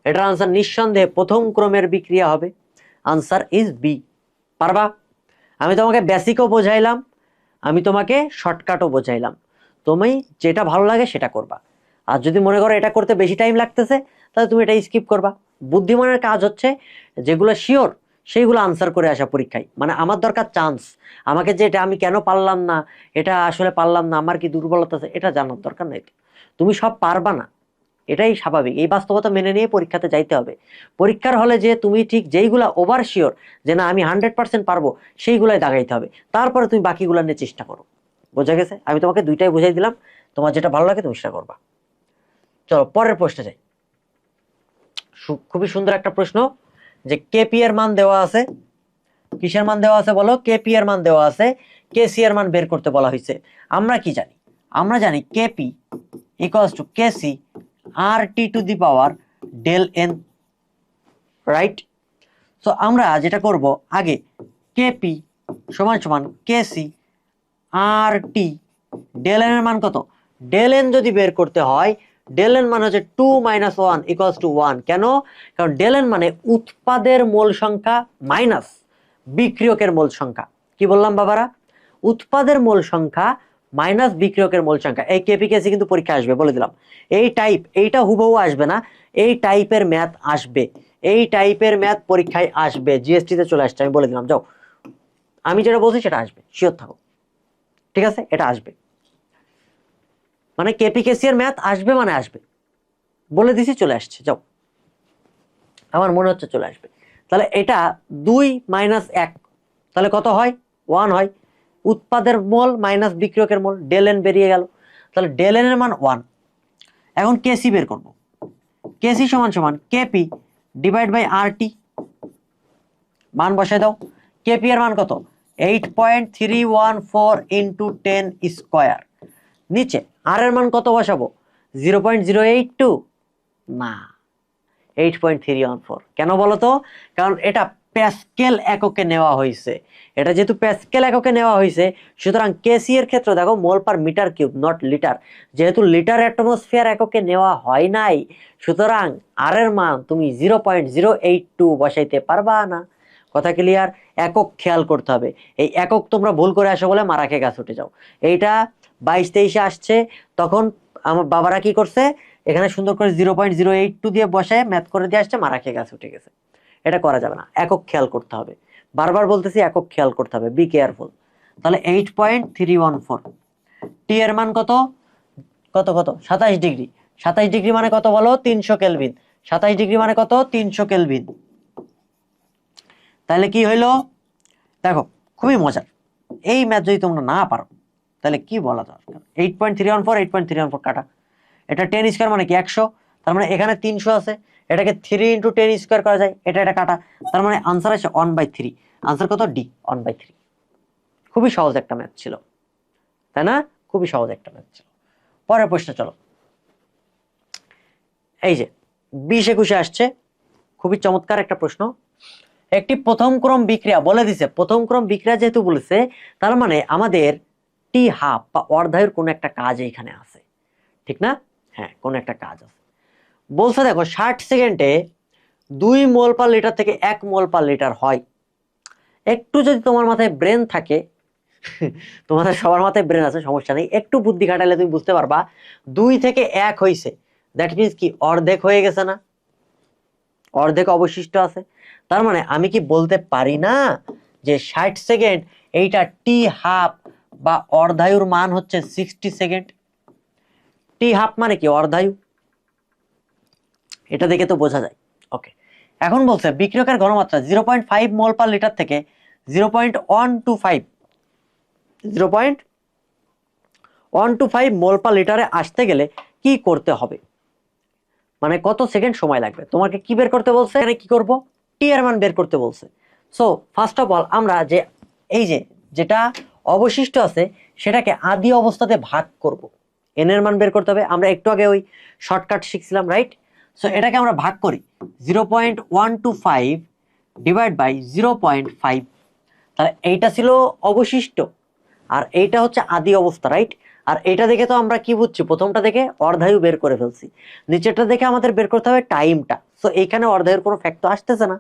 এটার আনসার নিঃসন্দেহে প্রথম ক্রমের বিক্রিয়া হবে। Answer is B. পারবা? আমি তোমাকে বেসিকও বোঝাইলাম, আমি তোমাকে শর্টকাটও বোঝাইলাম, তুমি যেটা ভালো লাগে সেটা করবা। আর যদি মনে করো এটা করতে বেশি টাইম লাগতেছে, তাহলে তুমি এটা স্কিপ করবা। বুদ্ধিমানের কাজ হচ্ছে যেগুলো শিওর সেইগুলো আনসার করে আসা পরীক্ষায়। মানে আমার দরকার চান্স, আমাকে যে এটা আমি কেন পারলাম না, এটা আসলে পারলাম না, আমার কি দুর্বলতা আছে, এটা জানার দরকার নেই। তুমি সব পারবা না, এটাই স্বাভাবিক। এই বাস্তবতা মেনে নিয়ে পরীক্ষাতে যাইতে হবে। পরীক্ষার হলে যে তুমি ঠিক যেইগুলা ওভার শিওর যে না আমি 100% পারবো, সেইগুলাই দাগাইতে হবে। তারপরে তুমি বাকিগুলা নিয়ে চেষ্টা করো। বোঝা গেছে? আমি তোমাকে দুইটাই বুঝাই দিলাম, তোমার যেটা ভালো লাগে তুমি সেটা করবা। চলো পরের প্রশ্নে যাই। খুবই সুন্দর একটা প্রশ্ন, যে কেপি এর মান দেওয়া আছে। কিসের মান দেওয়া আছে বলো? কেপি এর মান দেওয়া আছে, কেসি এর মান বের করতে বলা হয়েছে। আমরা কি জানি? আমরা জানি KP equals to KC R T to the power del N, right? So আমরা যেটা করব, আগে কেপি সমান সমান কেসি আর টি, ডেল এন এর মান কত? ডেল এন যদি বের করতে হয় ডেল এন মানে হচ্ছে 2 - 1 = 1। কেন? কারণ ডেল এন মানে উৎপাদের মোল সংখ্যা মাইনাস বিক্রিয়কের মোল সংখ্যা। কি বললাম বাবারা? উৎপাদের মোল সংখ্যা মাইনাস বিক্রিয়কের মোল সংখ্যা। এই কেপিকেসি কিন্তু পরীক্ষা আসবে, বলে দিলাম। এই টাইপ, এইটা হুবহু আসবে না, এই টাইপের ম্যাথ আসবে, এই টাইপের ম্যাথ পরীক্ষায় আসবে, জিএসটি তে চলে আসছে, আমি বলে দিলাম। যাও, আমি যেটা বলছি সেটা আসবে, শিওর থাকো, ঠিক আছে? এটা আসবে, মানে কেপিকেসি এর ম্যাথ আসবে, মানে আসবে, বলে দিছি, চলে আসছে। যাও, আমার মনে হচ্ছে চলে আসবে। তাহলে এটা 2 - 1, তাহলে কত হয়? 1 হয়। উৎপাদের মোল মাইনাস বিক্রিয়কের মোল, ডেল এন বেরিয়ে গেল। তাহলে ডেল এন এর মান 1। এখন কেসি বের করব। কেসি সমান সমান কেপি ডিভাইড বাই আর টি, মান বসায় দাও। কেপি এর মান কত? 8.314 ইন্টু 10 স্কোয়ার। নিচে আর এর মান কত বসাবো? 0.082 না, 8.314। কেন বলো তো? কারণ এটা প্যাসকেল এককে নেওয়া হয়েছে। এটা যেহেতু প্যাসকেল এককে নেওয়া হয়েছে, সুতরাং কেসি এর ক্ষেত্রে দেখো mole per metre cube, not litre. যেহেতু লিটার অ্যাটমসফিয়ার এককে নেওয়া হয় নাই, সুতরাং আর এর মান তুমি 0.082 বসাইতে পারবা না। কথা ক্লিয়ার? একক খেয়াল করতে হবে। এই একক তোমরা ভুল করে আসো বলে মারা খেয়ে গাছ উঠে যাও। এইটা 22-23 আসছে, তখন আমার বাবারা কি করছে, এখানে সুন্দর করে 0.082 দিয়ে বসায় ম্যাথ করে দিয়ে আসছে, মারা খেয়ে গাছ উঠে গেছে। এটা করা যাবে না, একক খেয়াল করতে হবে। বারবার বলতেছি, একক খেয়াল করতে হবে, বি কেয়ারফুল। তাহলে 8.314। টি এর মান কত? কত কত? 27 ডিগ্রি। 27 ডিগ্রি মানে কত বলো? 300 কেলভিন। 27 ডিগ্রি মানে কত? 300 কেলভিন। তাহলে কি হইলো? দেখো, খুবই মজার। এই ম্যাথ যদি তোমরা না পারো, তাহলে কি বলা দরকার? 8.314, 8.314 কাটা। এটা 10 স্কোয়ার মানে কি 100, তার মানে এখানে 300 আছে, এটাকে 3 × 10 স্কোয়ার করা যায়, এটা কাটা, তার মানে আনসার আছে 1/3। আনসার কত? ডি, 1/3। খুবই সহজ একটা ম্যাথ ছিল, তাই না? খুবই সহজ একটা ম্যাথ ছিল। পরের প্রশ্ন চলো। এই যে 20-21 আসছে, খুবই চমৎকার একটা প্রশ্ন। একটি প্রথম ক্রম বিক্রিয়া বলে দিছে, প্রথম ক্রম বিক্রিয়া যেহেতু বলেছে, তার মানে আমাদের টি হাফ বা অর্ধায়ুর কোন একটা কাজ এইখানে আছে, ঠিক না? হ্যাঁ, কোন একটা কাজ আছে। বলছে দেখো 60 সেকেন্ডে 2 মোল পার লিটার থেকে 1 মোল পার লিটার হয়। একটু যদি তোমার মাথায় ব্রেন থাকে, তোমাদের সবার মাথায় ব্রেন আছে, সমস্যা নেই, একটু বুদ্ধি খাটালে তুমি বুঝতে পারবা 2 থেকে 1 হইছে, দ্যাট মিন্স কি অর্ধেক হয়ে গেছে না? অর্ধেক অবশিষ্ট আছে। তার মানে আমি কি বলতে পারি না যে 60 সেকেন্ড এইটা টি হাফ বা অর্ধায়ুর মান হচ্ছে 60 সেকেন্ড? টি হাফ মানে কি? অর্ধায়ু। এটা দেখে তো বোঝা যায়। ওকে, এখন বলছে বিক্রিয়কের ঘনমাত্রা 0.5 মোল পার লিটার থেকে 0.125 মোল পার লিটারে আসতে গেলে কি করতে হবে, মানে কত সেকেন্ড সময় লাগবে? তোমাকে কি বের করতে বলছে? এখানে কি করব? টি এর মান বের করতে বলছে। সো ফার্স্ট অফ অল আমরা যে এই যে যেটা অবশিষ্ট আছে সেটাকে আদি অবস্থাতে ভাগ করব। এন এর মান বের করতে হবে। আমরা একটু আগে ওই শর্টকাট শিখছিলাম, রাইট? সো এটাকে আমরা ভাগ করি 0.125 ডিভাইড বাই 0.5। তাহলে এইটা ছিল অবশিষ্ট, আর এইটা হচ্ছে আদি অবস্থা, রাইট? আর এটা দেখে তো আমরা কি বুঝছি? প্রথমটা দেখে অর্ধায়ু বের করে ফেলছি, নিচেরটা দেখে আমাদের বের করতে হবে টাইমটা। সো এইখানে অর্ধায়ুর কোনো ফ্যাক্ট তো আসতেছে না।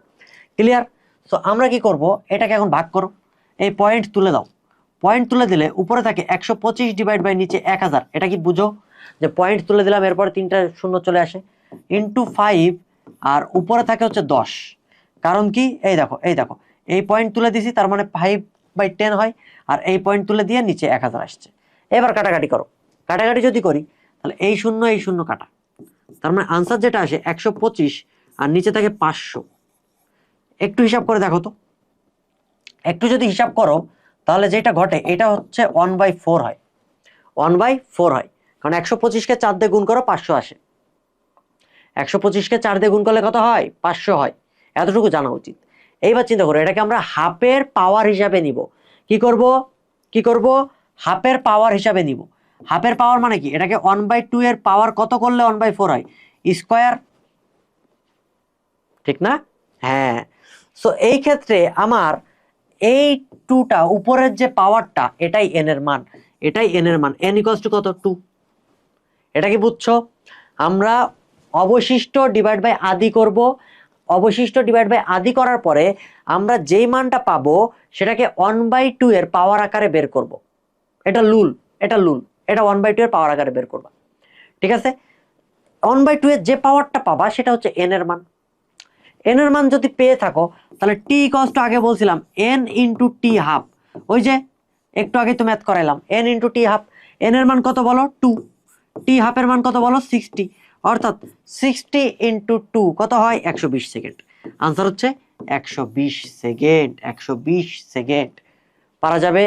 ক্লিয়ার? সো আমরা কি করব, এটাকে এখন ভাগ করো, এই পয়েন্ট তুলে দাও। পয়েন্ট তুলে দিলে উপরে থাকে 125 ডিভাইড বাই নিচে 1000। এটা কি বুঝো যে পয়েন্ট তুলে দিলাম, এরপরে 3টা শূন্য চলে আসে, ইন্টু 5, আর উপরে থাকে হচ্ছে 10। কারণ কি? এই দেখো, এই দেখো, এই পয়েন্ট তুলে দিছি, তার মানে 5/10 হয়, আর এই পয়েন্ট তুলে দিয়ে নিচে 1000 আসছে। এবার কাটাকাটি করো। কাটাকাটি যদি করি, তাহলে এই শূন্য এই শূন্য কাটা, তার মানে আনসার যেটা আসে 125, আর নিচে থাকে 500। একটু হিসাব করে দেখো তো, একটু যদি হিসাব করো, তাহলে যেটা ঘটে এটা হচ্ছে 1/4 হয়। 1/4 হয়, কারণ 125কে 4 দিয়ে গুণ করো, 500 আসে। 125কে 4 দিয়ে গুণ করলে কত হয়? 500 হয়। এতটুকু জানা উচিত। এইবার চিন্তা করো, এটাকে আমরা হাফের পাওয়ার হিসাবে নিব। কি করব? কি করব? হাফের পাওয়ার হিসাবে নিব। হাফের পাওয়ার মানে কি? এটাকে 1/2 এর পাওয়ার কত করলে 1/4 হয়? স্কোয়ার, ঠিক না? হ্যাঁ। সো এই ক্ষেত্রে আমার এই 2টা উপরের যে পাওয়ারটা, এটাই এন এর মান, এটাই এন এর মান। এন ইকুয়ালস টু কত? 2। এটা কি বুঝছো? আমরা অবশিষ্ট ডিভাইড বাই আদি করব। অবশিষ্ট ডিভাইড বাই আদি করার পরে আমরা যেই মানটা পাবো সেটাকে 1/2 এর পাওয়ার আকারে বের করব। এটা লুল, এটা 1/2 এর পাওয়ার আকারে বের করবা। ঠিক আছে, 1/2 এর যে পাওয়ারটা পাবা সেটা হচ্ছে n এর মান। n এর মান যদি পেয়ে থাকো তাহলে t ইকুয়ালস টু, আগে বলছিলাম n ইন্টু টি হাফ, ওই যে একটু আগে তো math করাইলাম, n into T half. n এর মান কত বলো 2, টি হাফের মান কত বলো 60, অর্থাৎ 60 ইন্টু 2 কত হয় 120 সেকেন্ড। আনসার হচ্ছে 120 সেকেন্ড। 120 সেকেন্ড পারা যাবে।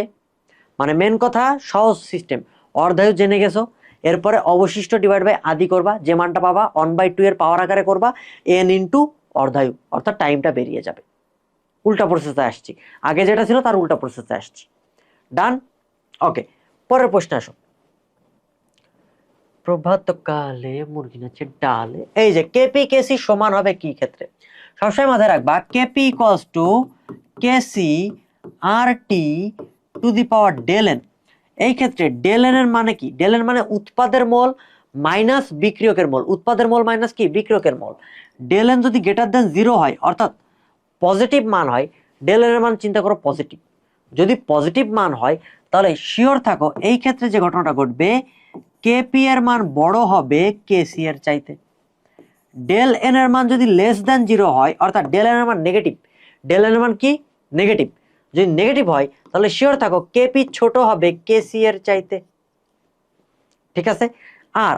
মানে মেন কথা সহজ সিস্টেম, অর্ধায়ু জেনে গেছো, এরপরে অবশিষ্ট ডিভাইড বাই আদি করবা, যে মানটা পাবা 1/2 এর পাওয়ার আকারে করবা n ইন্টু অর্ধায়ু, অর্থাৎ টাইমটা বেরিয়ে যাবে। উল্টা প্রসেসে আসছি, আগে যেটা ছিল তার উল্টা প্রসেসে আসছি। ডান, ওকে। পরের প্রশ্ন আসো। প্রভাতকালে মুরগি নাচে ডালে, এই যে কেপি কেসি সমান হবে কি ক্ষেত্রে? সবসময় মাথায় রাখবা KP equals to KC R T to the power del N. এই ক্ষেত্রে ডেল এন এর মানে কি? ডেল এন মানে উৎপাদের মোল মাইনাস বিক্রিয়কের মোল। উৎপাদের মোল মাইনাস কি? বিক্রিয়কের মোল। ডেল এন যদি গ্রেটার দেন 0 হয়, অর্থাৎ পজিটিভ মান হয়, ডেল এন এর মান চিন্তা করো পজিটিভ। যদি পজিটিভ মান হয় তাহলে শিওর থাকো এই ক্ষেত্রে যে ঘটনাটা ঘটবে, কেপি এর মান বড় হবে কেসি এর চাইতে। ডেল এন এর মান যদি লেস দেন 0 হয়, অর্থাৎ ডেল এন এর মান নেগেটিভ, ডেল এন এর মান কি? নেগেটিভ। যদি নেগেটিভ হয় তাহলে শিওর থাকো কেপি ছোট হবে কেসি এর চাইতে। ঠিক আছে, আর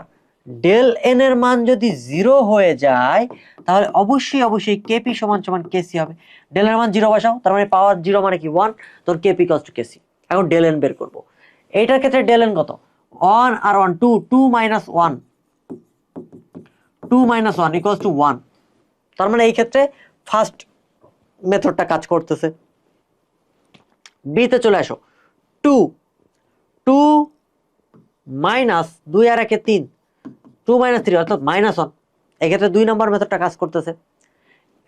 ডেল এন এর মান যদি 0 হয়ে যায় তাহলে অবশ্যই কেপি সমান সমান কেসি হবে। ডেল এর মান 0 বসাও, তার মানে পাওয়ার 0 মানে কি 1, তোর কেপি ইকুয়ালস টু কেসি। এখন ডেল এন বের করব। এইটার ক্ষেত্রে ডেল এন কত? 1 আর 1 2, 2 মাইনাস 1, 2 মাইনাস 1 ইকুয়ালস টু 1। তার মানে এই ক্ষেত্রে ফার্স্ট মেথডটা কাজ করতেছে। বি তে চলে আসো। 2 2 মাইনাস 2 আর 1 3, 2 মাইনাস 3 অর্থাৎ মাইনাস 1। এক্ষেত্রে 2 নম্বর মেথডটা কাজ করতেছে।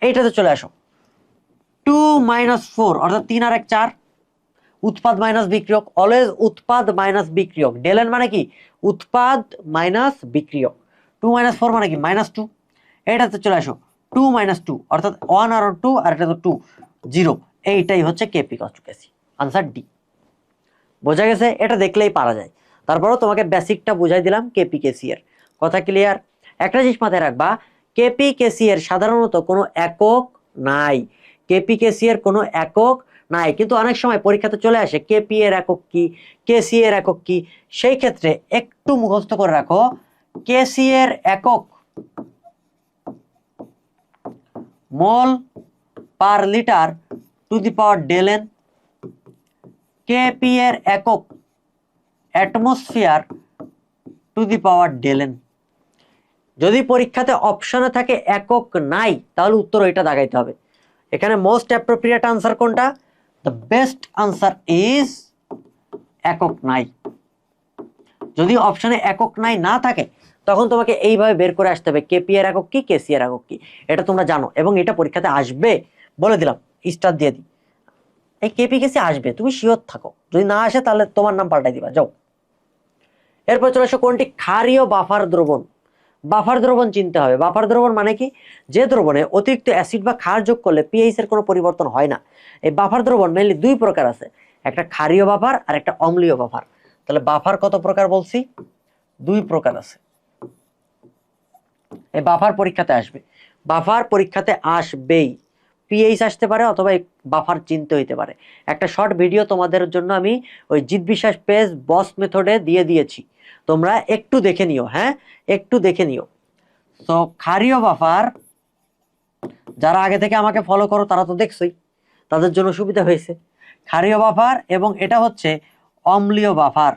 এইটাতে চলে আসো। 2 মাইনাস 4 অর্থাৎ 3 আর 1 4, উৎপাদ মাইনাস বিক্রিয়ক, অলওয়েজ উৎপাদ মাইনাস বিক্রিয়ক। ডেল এন মানে কি? উৎপাদ মাইনাস বিক্রিয়ক। 2 মাইনাস 4 মানে কি? মাইনাস 2। এইটাতে চলে আসো। 2 মাইনাস 2 অর্থাৎ 1 আর 2, আর এটা তো 2, 0। এইটাই হচ্ছে KP equals to KC. Answer D. বোঝা গেছে? এটা দেখলেই পারা যায়। তারপরও তোমাকে বেসিকটা বুঝাই দিলাম কেপি কেসি এর। কথা ক্লিয়ার? একটা জিনিস মাথায় রাখবা, কেপি কেসি এর সাধারণত কোনো একক নাই। কেপি কেসি এর কোনো একক নাই, কিন্তু অনেক সময় পরীক্ষাতে চলে আসে কেপি এর একক কি, কেসি এর একক কি। সেই ক্ষেত্রে একটু মুখস্থ করে রাখো, কেসি এর একক mole per litre to the power del N, KP এর একক atmosphere to the power del N. যদি পরীক্ষাতে অপশনে থাকে একক নাই, তাহলে উত্তর ওইটা দাগাইতে হবে। এখানে মোস্ট অ্যাপ্রোপ্রিয়েট আনসার কোনটা? দ্য বেস্ট আনসার ইজ একক নাই। যদি অপশনে একক নাই না থাকে তখন তোমাকে এইভাবে বের করে আসতে হবে কেপি এর একক কি, কেসি এর একক কি। এটা তোমরা জানো এবং এটা পরীক্ষাতে আসবে, বলে দিলাম, স্টার দিয়ে দিই। এই কেপি কেসি আসবে, তুমি শিওর থাকো। যদি না আসে তাহলে তোমার নাম পাল্টাই দিবা, যাও। এরপর চলে আসো কোনটি ক্ষারীয় বাফার দ্রবণ। বাফার দ্রবণ চিনতে হবে। বাফার দ্রবণ মানে কি? যে দ্রবণে অতিরিক্ত অ্যাসিড বা ক্ষার যোগ করলে পিএইচ এর কোনো পরিবর্তন হয় না। এই বাফার দ্রবণ মেইনলি দুই প্রকার আছে, একটা ক্ষারীয় বাফার আর একটা অম্লীয় বাফার। তাহলে বাফার কত প্রকার বলছি? দুই প্রকার আছে। এই বাফার পরীক্ষাতে আসবে, বাফার পরীক্ষাতে আসবেই। পিএইচ আসতে পারে অথবা বাফার চিনতে হইতে পারে। একটা শর্ট ভিডিও তোমাদের জন্য আমি ওই জিৎ বিশ্বাস পেজ বস মেথডে দিয়ে দিয়েছি, তোমরা একটু দেখে নিও। হ্যাঁ, একটু দেখে নিও। তো ক্ষারীয় বাফার, যারা আগে থেকে আমাকে ফলো করো তারা তো দেখছোই, তাদের জন্য সুবিধা হয়েছে। ক্ষারীয় বাফার এবং এটা হচ্ছে অম্লীয় বাফার।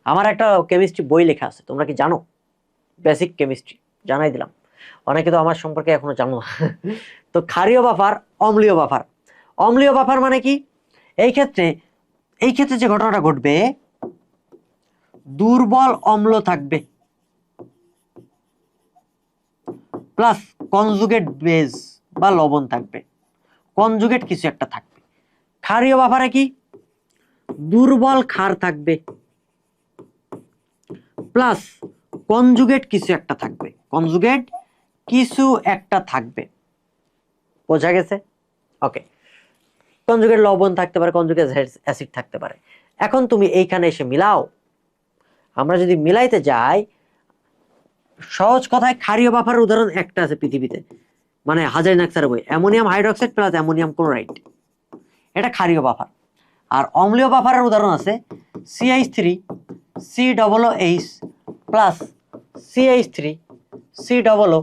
আমার একটা কেমিস্ট্রি বই লেখা আছে, তোমরা কি জানো? বেসিক কেমিস্ট্রি, জানাই দিলাম। অনেকে তো আমার সম্পর্কে এখনো জানো না। তো ক্ষারীয় বাফার, অম্লীয় বাফার। অম্লীয় বাফার মানে কি? এই ক্ষেত্রে যে ঘটনাটা ঘটবে, দুর্বল অম্ল থাকবে প্লাস কনজুগেট বেজ বা লবণ থাকবে, কনজুগেট কিছু একটা থাকবে। ক্ষারীয় বাফারে কি? দুর্বল ক্ষার থাকবে প্লাস কনজুগেট কিছু একটা থাকবে, কনজুগেট কিছু একটা থাকবে, বোঝা গেছে? ওকে, কনজুগেট লবণ থাকতে পারে, কনজুগেট অ্যাসিড থাকতে পারে। এখন তুমি এইখানে এসে মিলাও, আমরা যদি মিলাইতে যাই, সহজ কথায় ক্ষারীয় বাফার উদাহরণ একটা আছে পৃথিবীতে, মানে হাজারি নাকসার বই, ammonium hydroxide plus ammonium chloride, এটা ক্ষারীয় বাফার। আর অম্লীয় বাফারের উদাহরণ আছে CH3COOH প্লাস CH3COO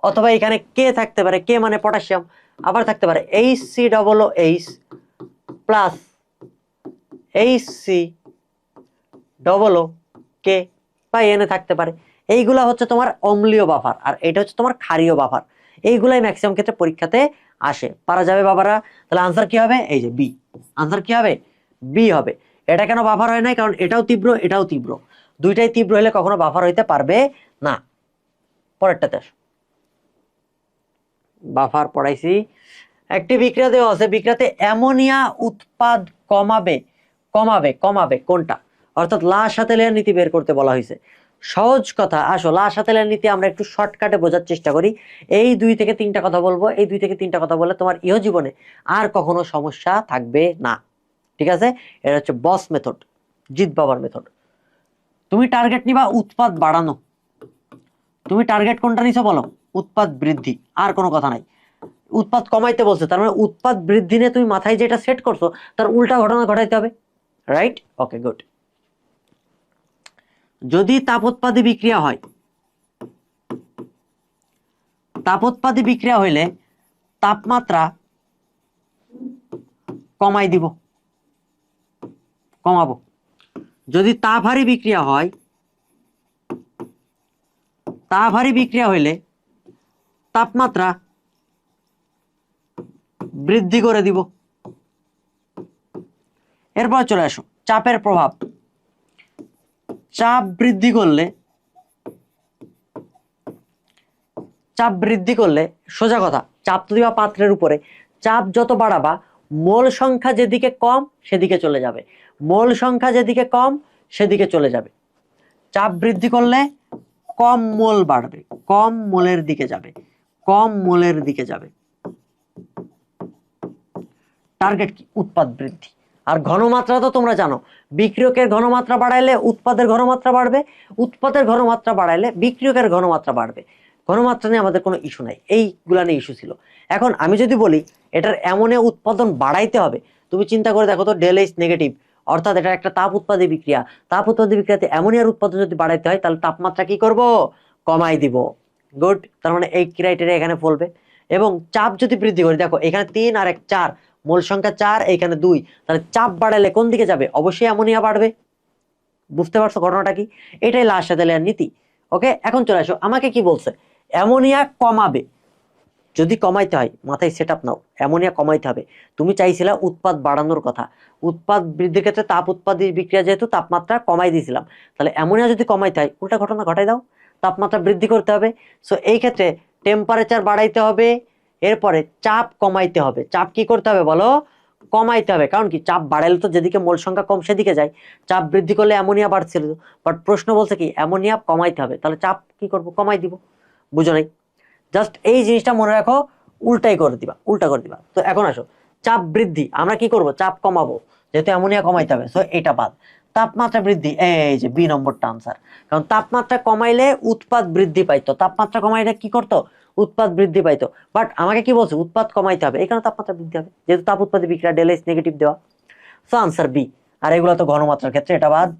অথবা এখানে কে থাকতে পারে, কে মানে পটাশিয়াম, আবার থাকতে পারে HCOOH প্লাস HCOOK বা Na থাকতে পারে। এইগুলা হচ্ছে তোমার অম্লীয় বাফার, আর এটা হচ্ছে তোমার ক্ষারীয় বাফার। এইগুলাই ম্যাক্সিমাম ক্ষেত্রে পরীক্ষাতে আসে, পারা যাবে বাবারা? তাহলে আনসার কি হবে? এই যে বি, আনসার কি হবে? বি হবে। এটা কেন বাফার হয় নাই? কারণ এটাও তীব্র, এটাও তীব্র, দুইটাই তীব্র হলে কখনো বাফার হইতে পারবে না। পরেরটাতে আসো, বাফার পড়াইছি। একটি বিক্রিয়া দেওয়া আছে, বিক্রিয়াতে অ্যামোনিয়া উৎপাদ কমাবে, কমাবে কমাবে কোনটা? অর্থাৎ লা শাতেলের নীতি বের করতে বলা হয়েছে। সহজ কথা, আসো লা শাতেলের নীতি আমরা একটু শর্টকাটে বোঝার চেষ্টা করি। এই 2 থেকে 3টা কথা বলবো, এই 2 থেকে 3টা কথা বললে তোমার ইহ জীবনে আর কখনো সমস্যা থাকবে না, ঠিক আছে? এটা হচ্ছে বস মেথড, জিত বাবার মেথড। তুমি টার্গেট নিবা উৎপাদ বাড়ানো, তুমি টার্গেট কোনটা নিছো বলো? উৎপাদ বৃদ্ধি, আর কোনো কথা নাই। উৎপাদ কমাইতে বলছে, তার মানে উৎপাদ বৃদ্ধি নিয়ে তুমি মাথায় যেটা সেট করছো তার উল্টা ঘটনা ঘটাইতে হবে, রাইট? Okay, good. যদি তাপোৎপাদী বিক্রিয়া হয়, তাপোৎপাদী বিক্রিয়া হইলে তাপমাত্রা কমাই দিব, কমাবো। যদি তাপহারী বিক্রিয়া হয়, তাপহারী বিক্রিয়া হইলে তাপমাত্রা বৃদ্ধি করে দিব। এরপর চলে আসো চাপের প্রভাব। চাপ বৃদ্ধি করলে, চাপ বৃদ্ধি করলে সোজা কথা, চাপ তো দিবা পাত্রের উপরে, চাপ যত বাড়াবা মোল সংখ্যা যেদিকে কম সেদিকে চলে যাবে, মোল সংখ্যা যেদিকে কম সেদিকে চলে যাবে। চাপ বৃদ্ধি করলে কম মোল বাড়বে, কম মোলের দিকে যাবে, কম মোলের দিকে যাবে। টার্গেট কি? উৎপাদ বৃদ্ধি। আর ঘনমাত্রা তো তোমরা জানো, বিক্রিয়কের ঘনমাত্রা বাড়াইলে উৎপাদের ঘনমাত্রা বাড়বে, উৎপাদের ঘনমাত্রা বাড়াইলে বিক্রিয়কের ঘনমাত্রা বাড়বে। ঘনমাত্রা নিয়ে আমাদের কোনো ইস্যু নাই, এইগুলা নিয়ে ইস্যু ছিল। এখন আমি যদি বলি এটার অ্যামোনিয়া উৎপাদন বাড়াইতে হবে, তুমি চিন্তা করে দেখো তো, ΔH নেগেটিভ, অর্থাৎ এটা একটা তাপ উৎপাদী বিক্রিয়া। তাপ উৎপাদী বিক্রিয়াতে অ্যামোনিয়ার উৎপাদন যদি বাড়াইতে হয় তাহলে তাপমাত্রা কি করব? কমাই দিব। গুড, তার মানে এই ক্রাইটেরিয়া এখানে ফলবে। এবং চাপ যদি বৃদ্ধি করি, দেখো এখানে 3 আর 1 4, মোল সংখ্যা 4, এইখানে 2, তাহলে চাপ বাড়ালে কোন দিকে যাবে? অবশ্যই অ্যামোনিয়া বাড়বে। বুঝতে পারছো ঘটনাটা কি? এটাই লা শাতেলের নীতি। ওকে, এখন চলে আসো, আমাকে কি বলছে? অ্যামোনিয়া কমাবে। যদি কমাইতে হয় মাথায় সেট আপ নাও, অ্যামোনিয়া কমাইতে হবে। তুমি চাইছিলা উৎপাদ বাড়ানোর কথা, উৎপাদ বৃদ্ধির ক্ষেত্রে তাপ উৎপাদী বিক্রিয়া যেহেতু তাপমাত্রা কমাই দিয়েছিলাম, তাহলে অ্যামোনিয়া যদি কমাইতে হয় উল্টা ঘটনা ঘটাই দাও, তাপমাত্রা বৃদ্ধি করতে হবে। সো এই ক্ষেত্রে টেম্পারেচার বাড়াইতে হবে, এরপরে চাপ কমাইতে হবে। চাপ কি করতে হবে বলো? কমাইতে হবে। কারণ কি? চাপ বাড়াইলে তো যেদিকে মোল সংখ্যা কম সেদিকে যায়, চাপ বৃদ্ধি করলে অ্যামোনিয়া বাড়ছিল, বাট প্রশ্ন বলছে কি অ্যামোনিয়া কমাইতে হবে, তাহলে চাপ কি করব? কমাই দিব। বুঝো নাই? জাস্ট এই জিনিসটা মনে রাখো, উল্টাই করে দিবা, উল্টা করে দিবা। তো এখন আসো, চাপ বৃদ্ধি আমরা কি করব? চাপ কমাবো, যেহেতু অ্যামোনিয়া কমাইতে হবে, সো এটা বাদ। তাপমাত্রা বৃদ্ধি, এই যে বি নম্বরটা আনসার। কারণ তাপমাত্রা কমাইলে উৎপাদ বৃদ্ধি পাইতো, তাপমাত্রা কমাইলে কি করতো? উৎপাদ বৃদ্ধি পাইতো। বাট আমাকে কি বলছে? উৎপাদ কমাইতে হবে, এই কারণে তাপমাত্রা বৃদ্ধি হবে, যেহেতু তাপ উৎপাদী বিক্রিয়া ΔH নেগেটিভ দেওয়া। So answer B. আর এগুলো তো ঘনমাত্রার ক্ষেত্রে এটা বাদ,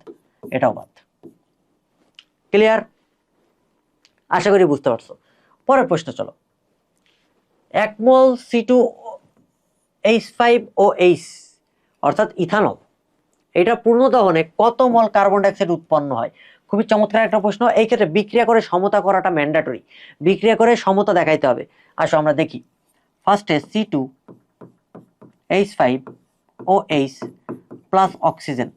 এটাও বাদ। ক্লিয়ার? আশা করি বুঝতে পারছো। পরের প্রশ্ন চলো। 1 মোল C2H5OH অর্থাৎ ইথানল, এটা পূর্ণ দহনে কত মোল কার্বন ডাইঅক্সাইড উৎপন্ন হয়? খুবই চমৎকার একটা প্রশ্ন। এই ক্ষেত্রে বিক্রিয়া করে সমতা করাটা ম্যান্ডেটরি, বিক্রিয়া করে সমতা দেখাইতে হবে। আসো আমরা দেখি। ফার্স্টে C2H5OH প্লাস অক্সিজেন,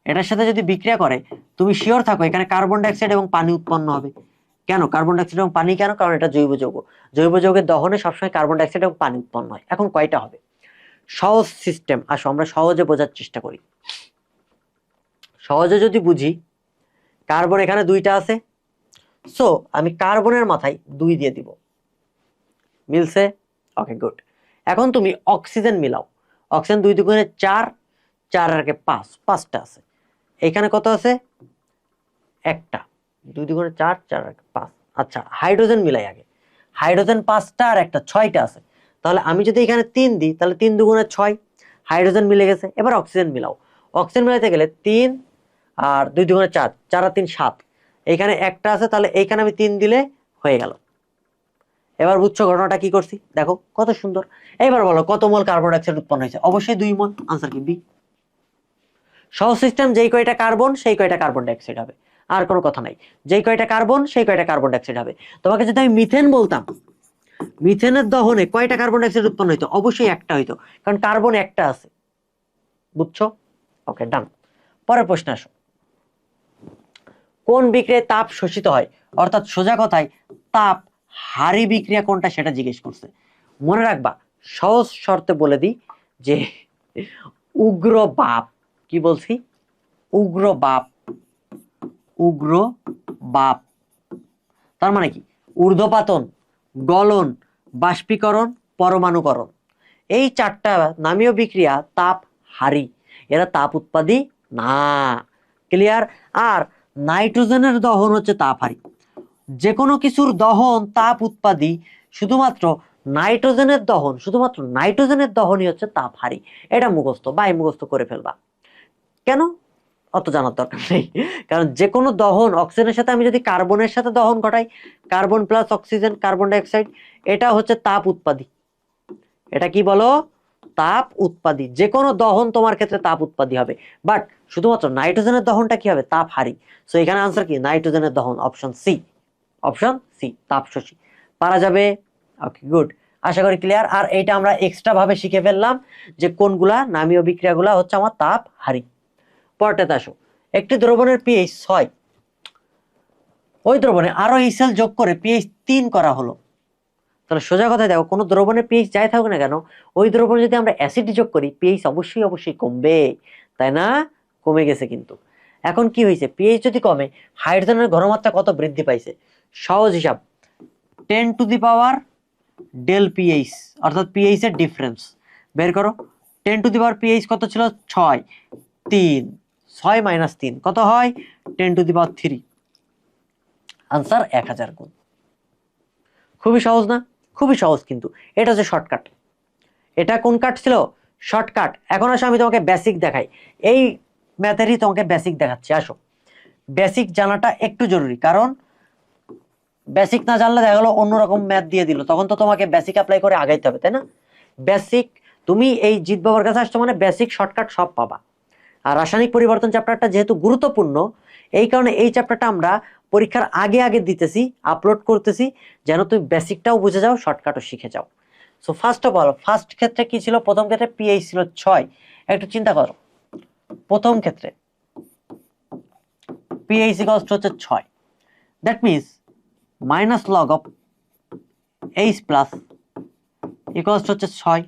এটার সাথে যদি বিক্রিয়া করে তুমি শিওর থাকো এখানে কার্বন ডাইঅক্সাইড এবং পানি উৎপন্ন হবে। কেন কার্বন ডাইঅক্সাইড এবং পানি? কেন? কারণ এটা জৈব যৌগ, জৈব যৌগের দহনে সবসময় কার্বন ডাইঅক্সাইড এবং পানি উৎপন্ন হয়। এখন কয়টা হবে? সহজ সিস্টেম, আসো আমরা সহজে বোঝার চেষ্টা করি। সহজে যদি বুঝি কার্বন এখানে 2টা আছে, সো আমি কার্বনের মাথায় 2 দিয়ে দিব। মিলছে? ওকে, গুড। এখন তুমি অক্সিজেন মিলাও। অক্সিজেন 2 দুগুণে 4, 4 আর 5, 5টা আছে। এখানে কত আছে? একটা। 2 দুগুণে 4, 4 আর 5। আচ্ছা, হাইড্রোজেন মিলাই আগে। হাইড্রোজেন 5টা আর একটা 6টা আছে। তাহলে আমি যদি এখানে 3 দিই তাহলে 3 দুগুণে 6, হাইড্রোজেন মিলে গেছে। এবার অক্সিজেন মিলাও। অক্সিজেন মিলাইতে গেলে 3 আর 2 দুগুণে 4, 4 আর 3 7। এইখানে একটা আছে, তাহলে এইখানে আমি 3 দিলে হয়ে গেল। এবার বুঝছো ঘটনাটা কি করছি? দেখো কত সুন্দর। এবার বলো কত মোল কার্বন ডাইঅক্সাইড উৎপন্ন হয়েছে? অবশ্যই 2 মোল। আনসার কি? বি। সহজ সিস্টেম, যেই কয়টা কার্বন সেই কয়টা কার্বন ডাইঅক্সাইড হবে, আর কোনো কথা নাই। যেই কয়টা কার্বন সেই কয়টা কার্বন ডাইঅক্সাইড হবে। তোমাকে যদি আমি মিথেন বলতাম, মিথেনের দহনে কয়টা কার্বন ডাইঅক্সাইড উৎপন্ন হইতো? অবশ্যই একটা হইতো, কারণ কার্বন একটা আছে। বুঝছো? ওকে, ডান। পরের প্রশ্ন আসো। কোন বিক্রিয়ায় তাপ শোষিত হয়? অর্থাৎ সোজা কথায় তাপ হারি বিক্রিয়া কোনটা সেটা জিজ্ঞেস করছে। মনে রাখবা, সহজ শর্তে বলে দিই যে উগ্র বাপ। কি বলছি? উগ্র বাপ। উগ্র বাপ তার মানে কি? ঊর্ধ্বপাতন, গলন, বাষ্পীকরণ, পরমাণুকরণ। এই 4টা নামীয় বিক্রিয়া তাপ হারি, এরা তাপ উৎপাদী না। ক্লিয়ার? আর নাইট্রোজেনের দহন হচ্ছে তাপ হারি। যে কোনো কিছুর দহন তাপ উৎপাদী, শুধুমাত্র নাইট্রোজেনের দহন, শুধুমাত্র নাইট্রোজেনের দহনই হচ্ছে তাপ হারি। এটা মুখস্থ, বাই মুখস্থ করে ফেলবা। কেন? অত জানার দরকার নেই, কারণ যে কোনো দহন, অক্সিজেনের সাথে আমি যদি কার্বনের সাথে দহন ঘটাই, carbon plus oxygen, carbon dioxide, এটা হচ্ছে তাপ উৎপাদী। এটা কি বলো? তাপ উৎপাদী। যে কোনো দহন তোমার ক্ষেত্রে তাপ উৎপাদী হবে, বাট শুধুমাত্র নাইট্রোজেনের দহনটা কি হবে? তাপ হারি। সো এখানে আনসার কি? নাইট্রোজেনের দহন, অপশন সি। অপশন সি, তাপ শোষী। পারা যাবে? ওকে, গুড। আশা করি ক্লিয়ার। আর এইটা আমরা এক্সট্রা ভাবে শিখে ফেললাম যে কোনগুলা নামীয় বিক্রিয়াগুলা হচ্ছে আমার তাপ হারি। পরেরটাতে আসো। একটি দ্রবণের পিএইচ 6, ওই দ্রবণে আরো এইচএল যোগ করে পিএইচ 3 করা হলো। তাহলে সোজা কথায় দেখো, কোনো দ্রবণের পিএইচ যাই থাকুক না কেন, ওই দ্রবণে যদি আমরা অ্যাসিড যোগ করি, পিএইচ অবশ্যই অবশ্যই কমবে, তাই না? কমে গেছে কিন্তু। এখন কি হয়েছে? পিএইচ যদি কমে, হাইড্রোজেনের ঘনমাত্রা কত বৃদ্ধি পাইছে? সহজ হিসাব, 10 to the power del pH, অর্থাৎ পিএইচ এর ডিফারেন্স বের করো। 10 টু দি পাওয়ার পিএইচ কত ছিল? 6, 3, 6 মাইনাস 3 কত হয়? 10 টু দি পাওয়ার 3। আনসার 1000 গুণ। খুবই সহজ না? খুবই সহজ কিন্তু। এটা হচ্ছে শর্টকাট। এটা কোন কাট ছিল? শর্টকাট। এখন আসো আমি তোমাকে বেসিক দেখাই। এই ম্যাথেরই তোমাকে বেসিক দেখাচ্ছি। আসো, বেসিক জানাটা একটু জরুরি, কারণ বেসিক না জানলে দেখা গেলো অন্যরকম ম্যাথ দিয়ে দিল, তখন তো তোমাকে বেসিক অ্যাপ্লাই করে আগাইতে হবে, তাই না? বেসিক, তুমি এই জিৎ বাবার কাছে আসছো মানে বেসিক শর্টকাট সব পাবা। আর রাসায়নিক পরিবর্তন চ্যাপ্টারটা যেহেতু গুরুত্বপূর্ণ, এই কারণে এই চ্যাপ্টারটা আমরা পরীক্ষার আগে আগে দিতেছি, আপলোড করতেছি, যেন তুমি বেসিকটাও বুঝে যাও, শর্টকাটও শিখে যাও। So first of all, first ক্ষেত্রে কি ছিল? প্রথম ক্ষেত্রে পিএইচ ছিল 6। একটু চিন্তা করো, প্রথম ক্ষেত্রে পিএইচ ইকুয়ালস টু হচ্ছে 6, that means minus log of H plus equals to হচ্ছে 6।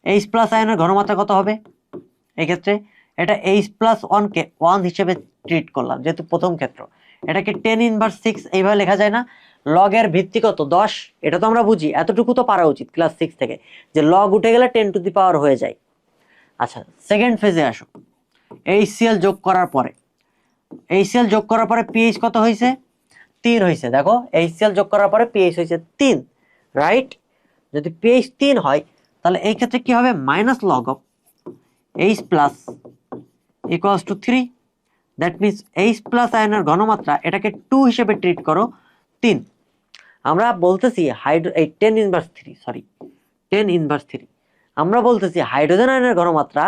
এইচ প্লাস আয়নের ঘনমাত্রা কত হবে এই ক্ষেত্রে? এটা এইচ প্লাস 1 কে 1 হিসেবে ট্রিট করলাম, যেহেতু প্রথম ক্ষেত্র। এটাকে 10 ইনভার্স 6 এইভাবে লেখা যায় না? লগের ভিত্তি কত? 10। এটা তো আমরা বুঝি, এতটুকু তো পারা উচিত ক্লাস 6 থেকে, যে লগ উঠে গেলে 10 টু দি পাওয়ার হয়ে যায়। আচ্ছা, সেকেন্ড ফেজে আসো। এইচসিএল যোগ করার পরে, এইচসিএল যোগ করার পরে পিএইচ কত হয়েছে? 3 হয়েছে। দেখো, এইচসিএল যোগ করার পরে পিএইচ হয়েছে 3, রাইট? যদি পিএইচ 3 হয়, তাহলে এই ক্ষেত্রে কি হবে? Minus log of H plus equals to 3, that means H plus আয়নের ঘনমাত্রা, এটাকে 2 হিসেবে ট্রিট করো, 3। আমরা বলতেছি এই 10 ইনভার্স 3, সরি 10 ইনভার্স 3, আমরা বলতেছি হাইড্রোজেন আয়নের ঘনমাত্রা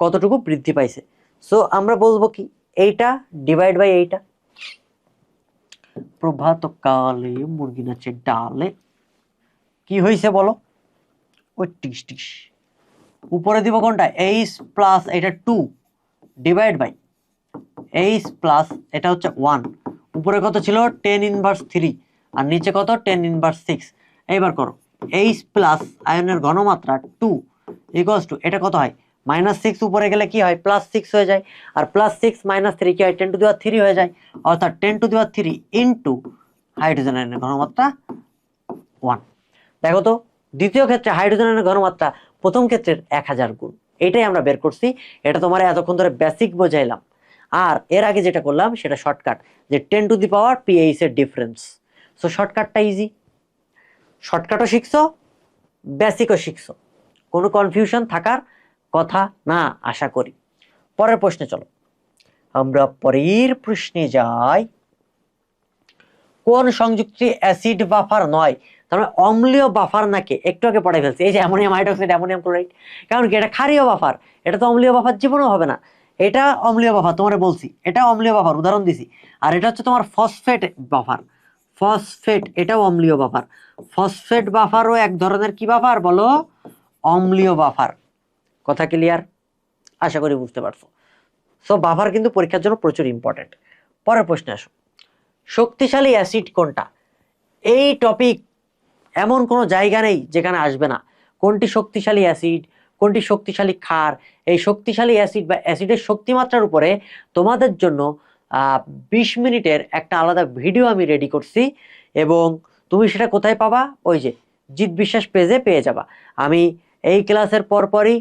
কতটুকু বৃদ্ধি পাইছে। সো আমরা বলবো কি? এইটা ডিভাইড বাই এইটা। প্রভাত কালে মুরগি নাচে ডালে, কি হয়েছে বলো? ওই টিস টিস। উপরে দিব কোনটা? এইচ প্লাস, এটা 2 ডিভাইড বাই এইচ প্লাস, এটা হচ্ছে 1। উপরে কত ছিল? 10 ইনভার্স 3, আর নিচে কত? 10 ইনভার্স 6। এইবার করো, এইচ প্লাস আয়নের ঘনমাত্রা 2 ইকুয়ালস টু, এটা কত হয়? -6 উপরে গেলে কি হয়, +6 হয়ে যায়। আর +6 -3 কি হয়, 10⁻³ হয়ে যায়। অর্থাৎ 10⁻³ ইন্টু হাইড্রোজেনের ঘনমাত্রা 1। দেখো তো, দ্বিতীয় ক্ষেত্রে হাইড্রোজেনের ঘনমাত্রা প্রথম ক্ষেত্রের 1000 গুণ। এটাই আমরা বের করছি। এটা তোমার এতক্ষণ ধরে বেসিক বোঝাইলাম। আর এর আগে যেটা করলাম সেটা শর্টকাট, যে 10⁻⁴ pH এর ডিফারেন্স। সো শর্টকাটটা ইজি, শর্টকাটও শিখছো, বেসিকও শিখছো, কোনো কনফিউশন থাকার কথা না আশা করি। পরের প্রশ্নে চলো, আমরা পরের প্রশ্নে যাই। কোন সংযুক্তি অ্যাসিড বাফার নয়? তার মানে অম্লীয় বাফার নাকি? একটু আগে পড়ে ফেলছে, এই যে অ্যামোনিয়াম হাইড্রোক্সাইড, অ্যামোনিয়াম ক্লোরাইড। কারণ কি, এটা ক্ষারীয় বাফার, এটা তো অম্লীয় বাফার জীবনেও হবে না। এটা অম্লীয় বাফার, তোমার বলছি এটা অম্লীয় বাফার, উদাহরণ দিছি। আর এটা হচ্ছে তোমার ফসফেট বাফার, ফসফেট, এটাও অম্লীয় বাফার। ফসফেট বাফারও এক ধরনের কি বাফার বলো, অম্লীয় বাফার। কথা ক্লিয়ার? আশা করি বুঝতে পারছো। সো বাফার কিন্তু পরীক্ষার জন্য প্রচুর ইম্পর্টেন্ট। পরের প্রশ্নে আসো, শক্তিশালী অ্যাসিড কোনটা? এই টপিক এমন কোনো জায়গা নেই যেখানে আসবে না। কোনটি শক্তিশালী অ্যাসিড, কোনটি শক্তিশালী ক্ষার, এই শক্তিশালী অ্যাসিড বা অ্যাসিডের শক্তিমাত্রার উপরে তোমাদের জন্য 20 মিনিটের একটা আলাদা ভিডিও আমি রেডি করছি। এবং তুমি সেটা কোথায় পাবা? ওই যে জিৎ বিশ্বাস পেজে পেয়ে যাবা। আমি এই ক্লাসের পরপরই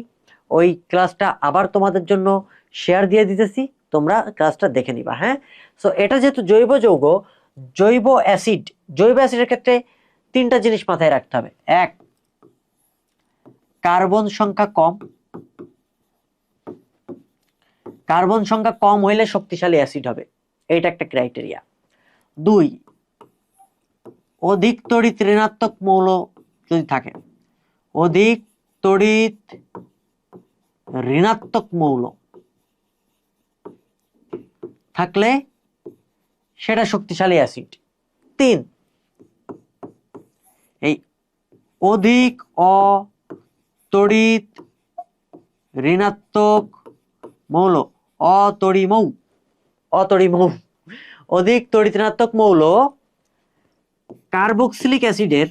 ওই ক্লাসটা আবার তোমাদের জন্য শেয়ার দিয়ে দিতেছি, তোমরা ক্লাসটা দেখে নিবা। হ্যাঁ, সো এটা যেহেতু জৈব যৌগ, জৈব অ্যাসিড, জৈব অ্যাসিডের ক্ষেত্রে 3টা জিনিস মাথায় রাখতে হবে। 1, কার্বন সংখ্যা কম, কার্বন সংখ্যা কম হইলে শক্তিশালী অ্যাসিড হবে, এইটা একটা ক্রাইটেরিয়া। 2, অধিক তড়িৎ ঋণাত্মক মৌল যদি থাকে, অধিক তড়িৎ ঋণাত্মক মৌল থাকলে সেটা শক্তিশালী অ্যাসিড। 3, এই অধিক অতড়িৎ ঋণাত্মক মৌল, অতড়িমৌ, অধিক তড়িৎ ঋণাত্মক মৌল কার্বক্সিলিক অ্যাসিডের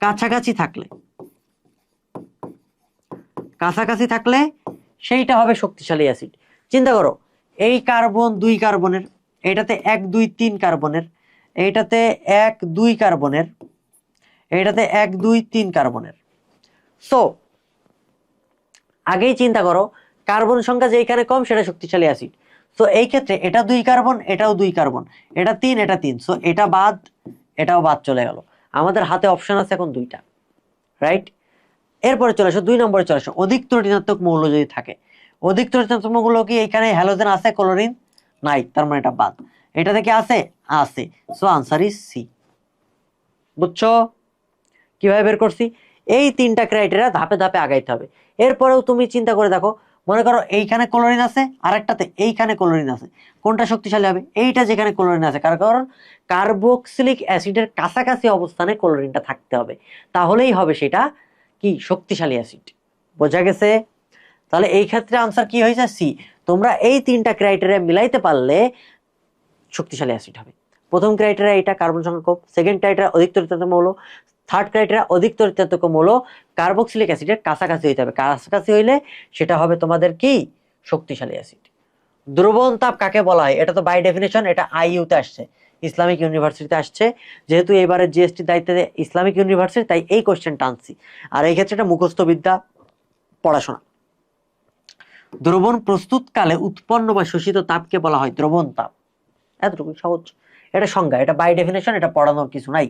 কাছাকাছি থাকলে সেইটা হবে শক্তিশালী অ্যাসিড। চিন্তা করো, এই কার্বন 2 কার্বনের, এইটাতে 1 2 3 কার্বনের, এইটাতে 1 2 কার্বনের, এইটাতে 1 2 3 কার্বনের। সো আগেই চিন্তা করো, কার্বন সংখ্যা যেখানে কম সেটা শক্তিশালী অ্যাসিড। সো এই ক্ষেত্রে এটা 2 কার্বন, এটাও 2 কার্বন, এটা 3, এটা 3। সো এটা বাদ, এটাও বাদ চলে গেল। আমাদের হাতে অপশন আছে এখন 2টা, রাইট? এরপরে চলে আসো 2 নম্বরে চলে আসো, অধিক তড়িৎ ঋণাত্মক মৌল যদি থাকে। অধিক তড়িৎ ঋণাত্মক মৌল কি এখানে হ্যালোজেন আছে, ক্লোরিন নাই, তার মানে এটা বাদ। এটা থেকে আছে। So answer is C. বুঝছো কিভাবে বের করছি? এই 3টা ক্রাইটেরিয়া ধাপে ধাপে আগাইতে হবে। এরপরেও তুমি চিন্তা করে দেখো, মনে করো এইখানে ক্লোরিন আছে, আরেকটাতে এইখানে ক্লোরিন আছে, কোনটা শক্তিশালী হবে? এইটা যেখানে ক্লোরিন আছে, কারণ কার্বক্সিলিক অ্যাসিডের কাছাকাছি অবস্থানে ক্লোরিনটা থাকতে হবে, তাহলেই হবে সেটা কি শক্তিশালী অ্যাসিড। বোঝা গেছে? তাহলে এই ক্ষেত্রে আনসার কি হয়েছে? সি। তোমরা এই 3টা ক্রাইটেরিয়া মিলাইতে পারলে শক্তিশালী অ্যাসিড হবে। প্রথম ক্রাইটেরিয়া এটা, কার্বন সংখ্যা কম। সেকেন্ড ক্রাইটেরিয়া অধিক তড়িৎ ঋণাত্মক মৌল। থার্ড ক্রাইটেরিয়া অধিক তড়িৎ ঋণাত্মক মৌল কার্বক্সিলিক অ্যাসিডের কাছাকাছি হইতে হবে, কাছাকাছি হইলে সেটা হবে তোমাদের কি শক্তিশালী অ্যাসিড। দ্রবণ তাপ কাকে বলা হয়? এটা তো বাই ডেফিনেশন, এটা আইইউতে আসছে, ইসলামিক ইউনিভার্সিটিতে আসছে। যেহেতু এবারে জিএসটি দায়িত্বে ইসলামিক ইউনিভার্সিটি, তাই এই কোশ্চেনটা আনছি। আর এই ক্ষেত্রে এটা মুখস্থ বিদ্যা পড়াশোনা। দ্রবণ প্রস্তুতকালে উৎপন্ন বা শোষিত তাপকে বলা হয় দ্রবণ তাপ। এতটুকু সহজ, এটা সংজ্ঞা, এটা বাই ডেফিনেশন, এটা পড়ানোর কিছু নাই।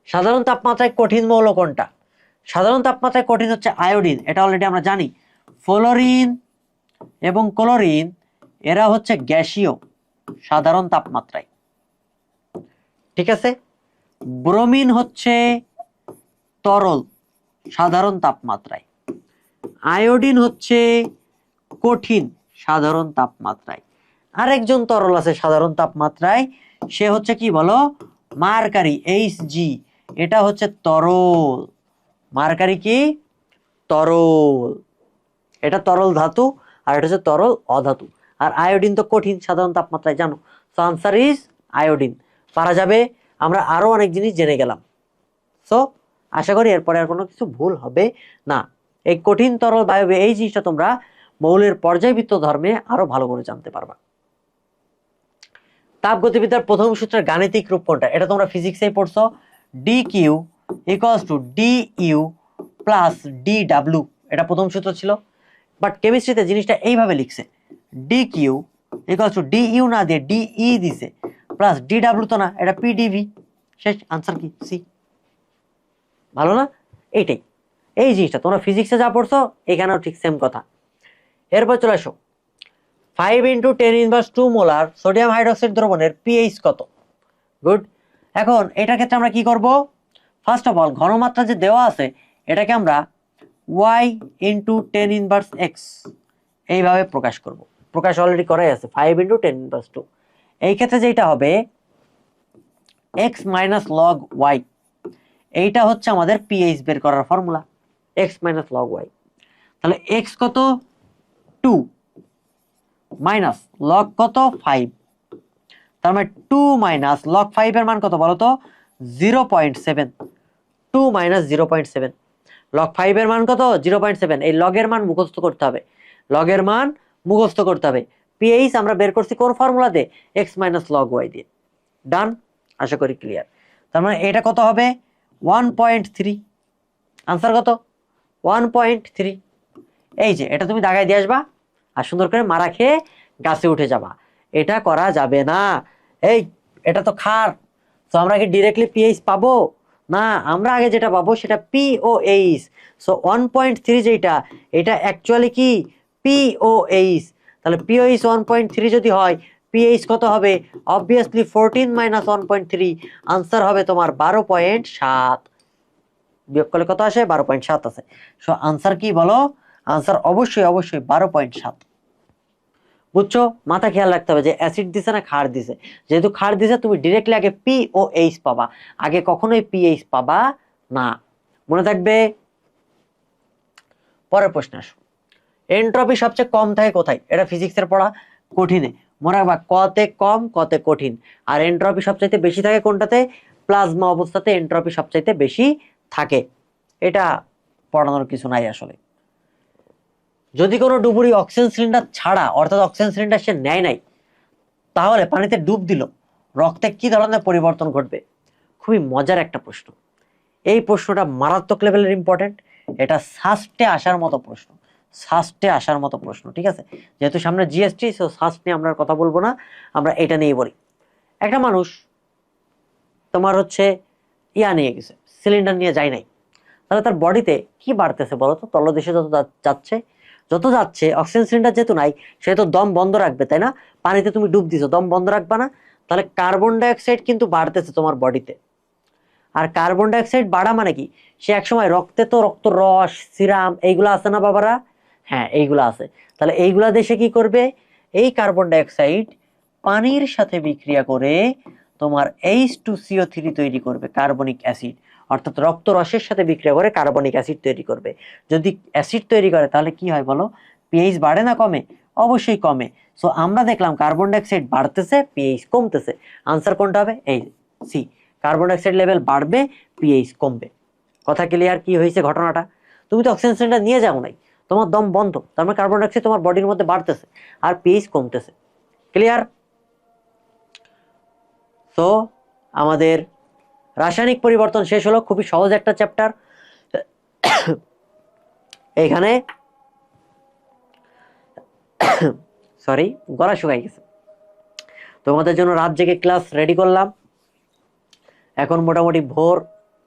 সাধারণ তাপমাত্রায় কঠিন মৌল কোনটা? সাধারণ তাপমাত্রায় কঠিন হচ্ছে আয়োডিন, এটা অলরেডি আমরা জানি। ফ্লোরিন এবং ক্লোরিন এরা হচ্ছে গ্যাসীয় সাধারণ তাপমাত্রায়, ঠিক আছে। ব্রোমিন হচ্ছে তরল সাধারণ তাপমাত্রায়, আয়োডিন হচ্ছে কঠিন সাধারণ তাপমাত্রায়। আরেকজন তরল আছে সাধারণ তাপমাত্রায়, সে হচ্ছে কি বলো? মার্কারি, Hg, এটা হচ্ছে তরল। মার্কারি কি? তরল, এটা তরল ধাতু, আর এটা হচ্ছে তরল অধাতু। আর আয়োডিন তো কঠিন সাধারণ তাপমাত্রায়, জানো। So answer is iodine. পারা যাবে, আমরা আরো অনেক জিনিস জেনে গেলাম। সো আশা করি এরপরে আর কোনো কিছু ভুল হবে না। এই কঠিন তরল বায়বীয় এই জিনিসটা তোমরা মৌলের পর্যায়বৃত্ত ধর্মে আরো ভালো করে জানতে পারবা। তাপগতিবিদ্যার প্রথম সূত্রের গাণিতিক রূপ কোনটা? এটা তোমরা ফিজিক্সেই পড়ছো। D Q equals to D U plus D W, এটা প্রথম সূত্র ছিল। বাট কেমিস্ট্রিতে জিনিসটা এইভাবে লিখছে, D Q equals to D U না দিয়ে ডি ই দিছে, প্লাস ডি ডাব্লিউ তো না, এটা পিডিভি। শেষ, আনসার কি? সি। ভালো না? এইটাই, এই জিনিসটা তোমরা ফিজিক্সে যা পড়ছো এখানেও ঠিক সেম কথা। এরপর চলে আসো, 5 × 10⁻² মোলার সোডিয়াম হাইড্রোক্সাইড দ্রবণের পিএইচ কত? গুড। এখন এটার ক্ষেত্রে আমরা কি করব? ফার্স্ট অফ অল ঘনমাত্রা যে দেওয়া আছে এটাকে আমরা y × 10⁻x এইভাবে প্রকাশ করব। প্রকাশ অলরেডি করাই আছে, 5 × 10⁻²। এই ক্ষেত্রে যেটা হবে x - log y, এইটা হচ্ছে আমাদের পিএইচ বের করার ফর্মুলা, x - log y। তাহলে x কত? 2 মাইনাস লগ কত? 5। তার মানে 2 মাইনাস লগ 5 এর মান কত বলো তো? 0.7। 2 মাইনাস 0.7, লগ 5 এর মান কত? 0.7। এই লগের মান মুখস্থ করতে হবে, লগের মান মুখস্থ করতে হবে। পিএইচ আমরা বের করছি কোন ফর্মুলা দিয়ে? x - log y দিয়ে। ডান, আশা করি ক্লিয়ার। তার মানে এটা কত হবে? 1.3। আনসার কত? 1.3। এই যে এটা তুমি দাগায় দিয়ে আসবা আর সুন্দর করে মারা খেয়ে গাছে উঠে যাবা। এটা করা যাবে না। এই এটা তো ক্ষার, তো আমরা কি ডিরেক্টলি পিএইচ পাবো না? আমরা আগে যেটা পাবো সেটা পিওএইচ। সো 1.3 যেটা, এটা অ্যাকচুয়ালি কি? পিওএইচ। তাহলে পিওএইচ 1.3 যদি হয়, পিএইচ কত হবে? অবভিয়াসলি 14 - 1.3, আনসার হবে তোমার 12.7। বিয়োগ করলে কত আসে? 12.7 আছে। সো আনসার কি বলো? আনসার অবশ্যই অবশ্যই 12.7। বুঝছো? মাথা খেয়াল রাখতে হবে যে অ্যাসিড দিছে না ক্ষার দিছে। যেহেতু ক্ষার দিছে তুমি ডিরেক্টলি আগে পিওএইচ পাবা, আগে কখনোই পিএইচ পাবা না, মনে থাকবে। পরের প্রশ্ন আসো, এন্ট্রপি সবচেয়ে কম থাকে কোথায়? এটা ফিজিক্সের পড়া, কঠিনে মনে রাখবা, কতে কম কতে কঠিন। আর এন্ট্রপি সবচাইতে বেশি থাকে কোনটাতে? প্লাজমা অবস্থাতে এন্ট্রপি সবচাইতে বেশি থাকে। এটা পড়ানোর কিছু নাই আসলে। যদি কোনো ডুবুরি অক্সিজেন সিলিন্ডার ছাড়া, অর্থাৎ অক্সিজেন সিলিন্ডার সে নেয় নাই, তাহলে পানিতে ডুব দিল, রক্তে কি ধরনের পরিবর্তন ঘটবে? খুবই মজার একটা প্রশ্ন। এই প্রশ্নটা মারাত্মক লেভেলের ইম্পর্টেন্ট। এটা সাস্টে আসার মতো প্রশ্ন, সাস্টে আসার মতো প্রশ্ন। ঠিক আছে, যেহেতু সামনে জিএসটি, সো সাস্ট নিয়ে আমরা কথা বলবো না, আমরা এটা নিয়ে বলি। একটা মানুষ তোমার হচ্ছে নিয়ে গেছে, সিলিন্ডার নিয়ে যায় নাই, তাহলে তার বডিতে কি বাড়তেছে বলো তো? তলদেশে যত যাচ্ছে অক্সিজেন সিলিন্ডার যেহেতু নাই, সেহেতু দম বন্ধ রাখবে, তাই না? পানিতে তুমি ডুব দিছো, দম বন্ধ রাখবা না? তাহলে কার্বন ডাইঅক্সাইড কিন্তু বাড়তেছে তোমার বডিতে। আর কার্বন ডাইঅক্সাইড বাড়া মানে কি? সে একসময় রক্তে তো রক্ত রস, সিরাম এইগুলো আছে না বাবারা? হ্যাঁ, এইগুলো আছে। তাহলে এইগুলা দেশে কি করবে? এই কার্বন ডাইঅক্সাইড পানির সাথে বিক্রিয়া করে তোমার H2CO3 তৈরি করবে, কার্বনিক অ্যাসিড। অর্থাৎ রক্ত রসের সাথে বিক্রিয়া করে কার্বনিক অ্যাসিড তৈরি করবে। যদি অ্যাসিড তৈরি করে তাহলে কি হয় বলো? পিএইচ বাড়ে না কমে? অবশ্যই কমে। সো আমরা দেখলাম কার্বন ডাইঅক্সাইড বাড়তেছে, পিএইচ কমতেছে। আনসার কোনটা হবে? এই সি, কার্বন ডাইঅক্সাইড লেভেল বাড়বে, পিএইচ কমবে। কথা ক্লিয়ার? কি হয়েছে ঘটনাটা? তুমি তো অক্সিজেন সিলিন্ডার নিয়ে যাও নাই, তোমার দম বন্ধ, তার মানে কার্বন ডাইঅক্সাইড তোমার বডির মধ্যে বাড়তেছে আর পিএইচ কমতেছে। ক্লিয়ার? তো আমাদের রাসায়নিক পরিবর্তন শেষ হলো। খুবই সহজ একটা চ্যাপ্টার। এখানে সরি, গলা শুকাই গেছে। তোমাদের জন্য রাত জেগে ক্লাস রেডি করলাম। এখন মোটামুটি ভোর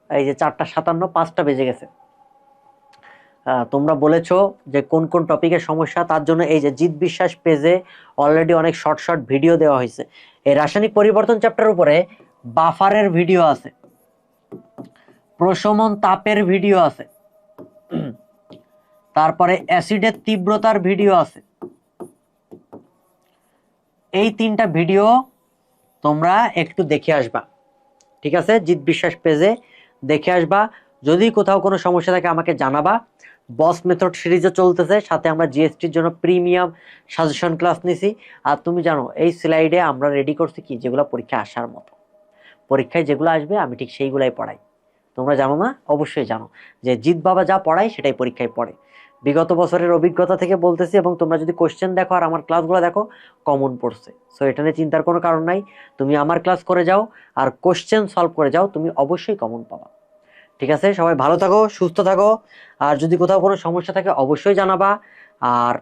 এই যে 4:57, 5টা বেজে গেছে। তোমরা বলেছো যে কোন কোন টপিকের সমস্যা, তার জন্য এই যে জিৎ বিশ্বাস পেজে অলরেডি অনেক শর্ট শর্ট ভিডিও দেওয়া হয়েছে। এই রাসায়নিক পরিবর্তন চ্যাপ্টার উপরে বাফারের ভিডিও আছে, প্রশমন তাপের ভিডিও আছে, তারপরে অ্যাসিডের তীব্রতার ভিডিও আছে। এই 3টা ভিডিও তোমরা একটু দেখে আসবা, ঠিক আছে? জিৎ বিশ্বাস পেজে দেখে আসবা। যদি কোথাও কোনো সমস্যা থাকে আমাকে জানাবা। বস মেথড সিরিজও চলতেছে, সাথে আমরা জিএসটির জন্য প্রিমিয়াম সাজেশন ক্লাস নিছি। আর তুমি জানো এই স্লাইডে আমরা রেডি করছি কি, যেগুলো পরীক্ষায় আসার মতো, পরীক্ষায় যেগুলো আসবে আমি ঠিক সেইগুলাই পড়াই। তোমরা জানো না? অবশ্যই জানো যে জিৎ বাবা যা পড়ায় সেটাই পরীক্ষায় পড়ে। বিগত বছরের অভিজ্ঞতা থেকে বলতেছি, এবং তোমরা যদি কোশ্চেন দেখো আর আমার ক্লাসগুলো দেখো, কমন পড়ছে। সো এটা নিয়ে চিন্তার কোনো কারণ নাই। তুমি আমার ক্লাস করে যাও আর কোশ্চেন সলভ করে যাও, তুমি অবশ্যই কমন পাবা। ঠিক আছে, সবাই ভালো থাকো, সুস্থ থাকো। আর যদি কোথাও কোনো সমস্যা থাকে অবশ্যই জানাবা। আর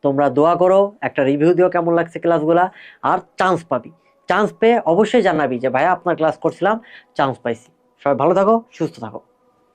তোমরা দোয়া করো, একটা রিভিউ দিও কেমন লাগছে ক্লাসগুলা। আর চান্স পাবি, চান্স পেয়ে অবশ্যই জানাবি যে ভাইয়া আপনার ক্লাস করছিলাম, চান্স পাইছি। সবাই ভালো থাকো, সুস্থ থাকো।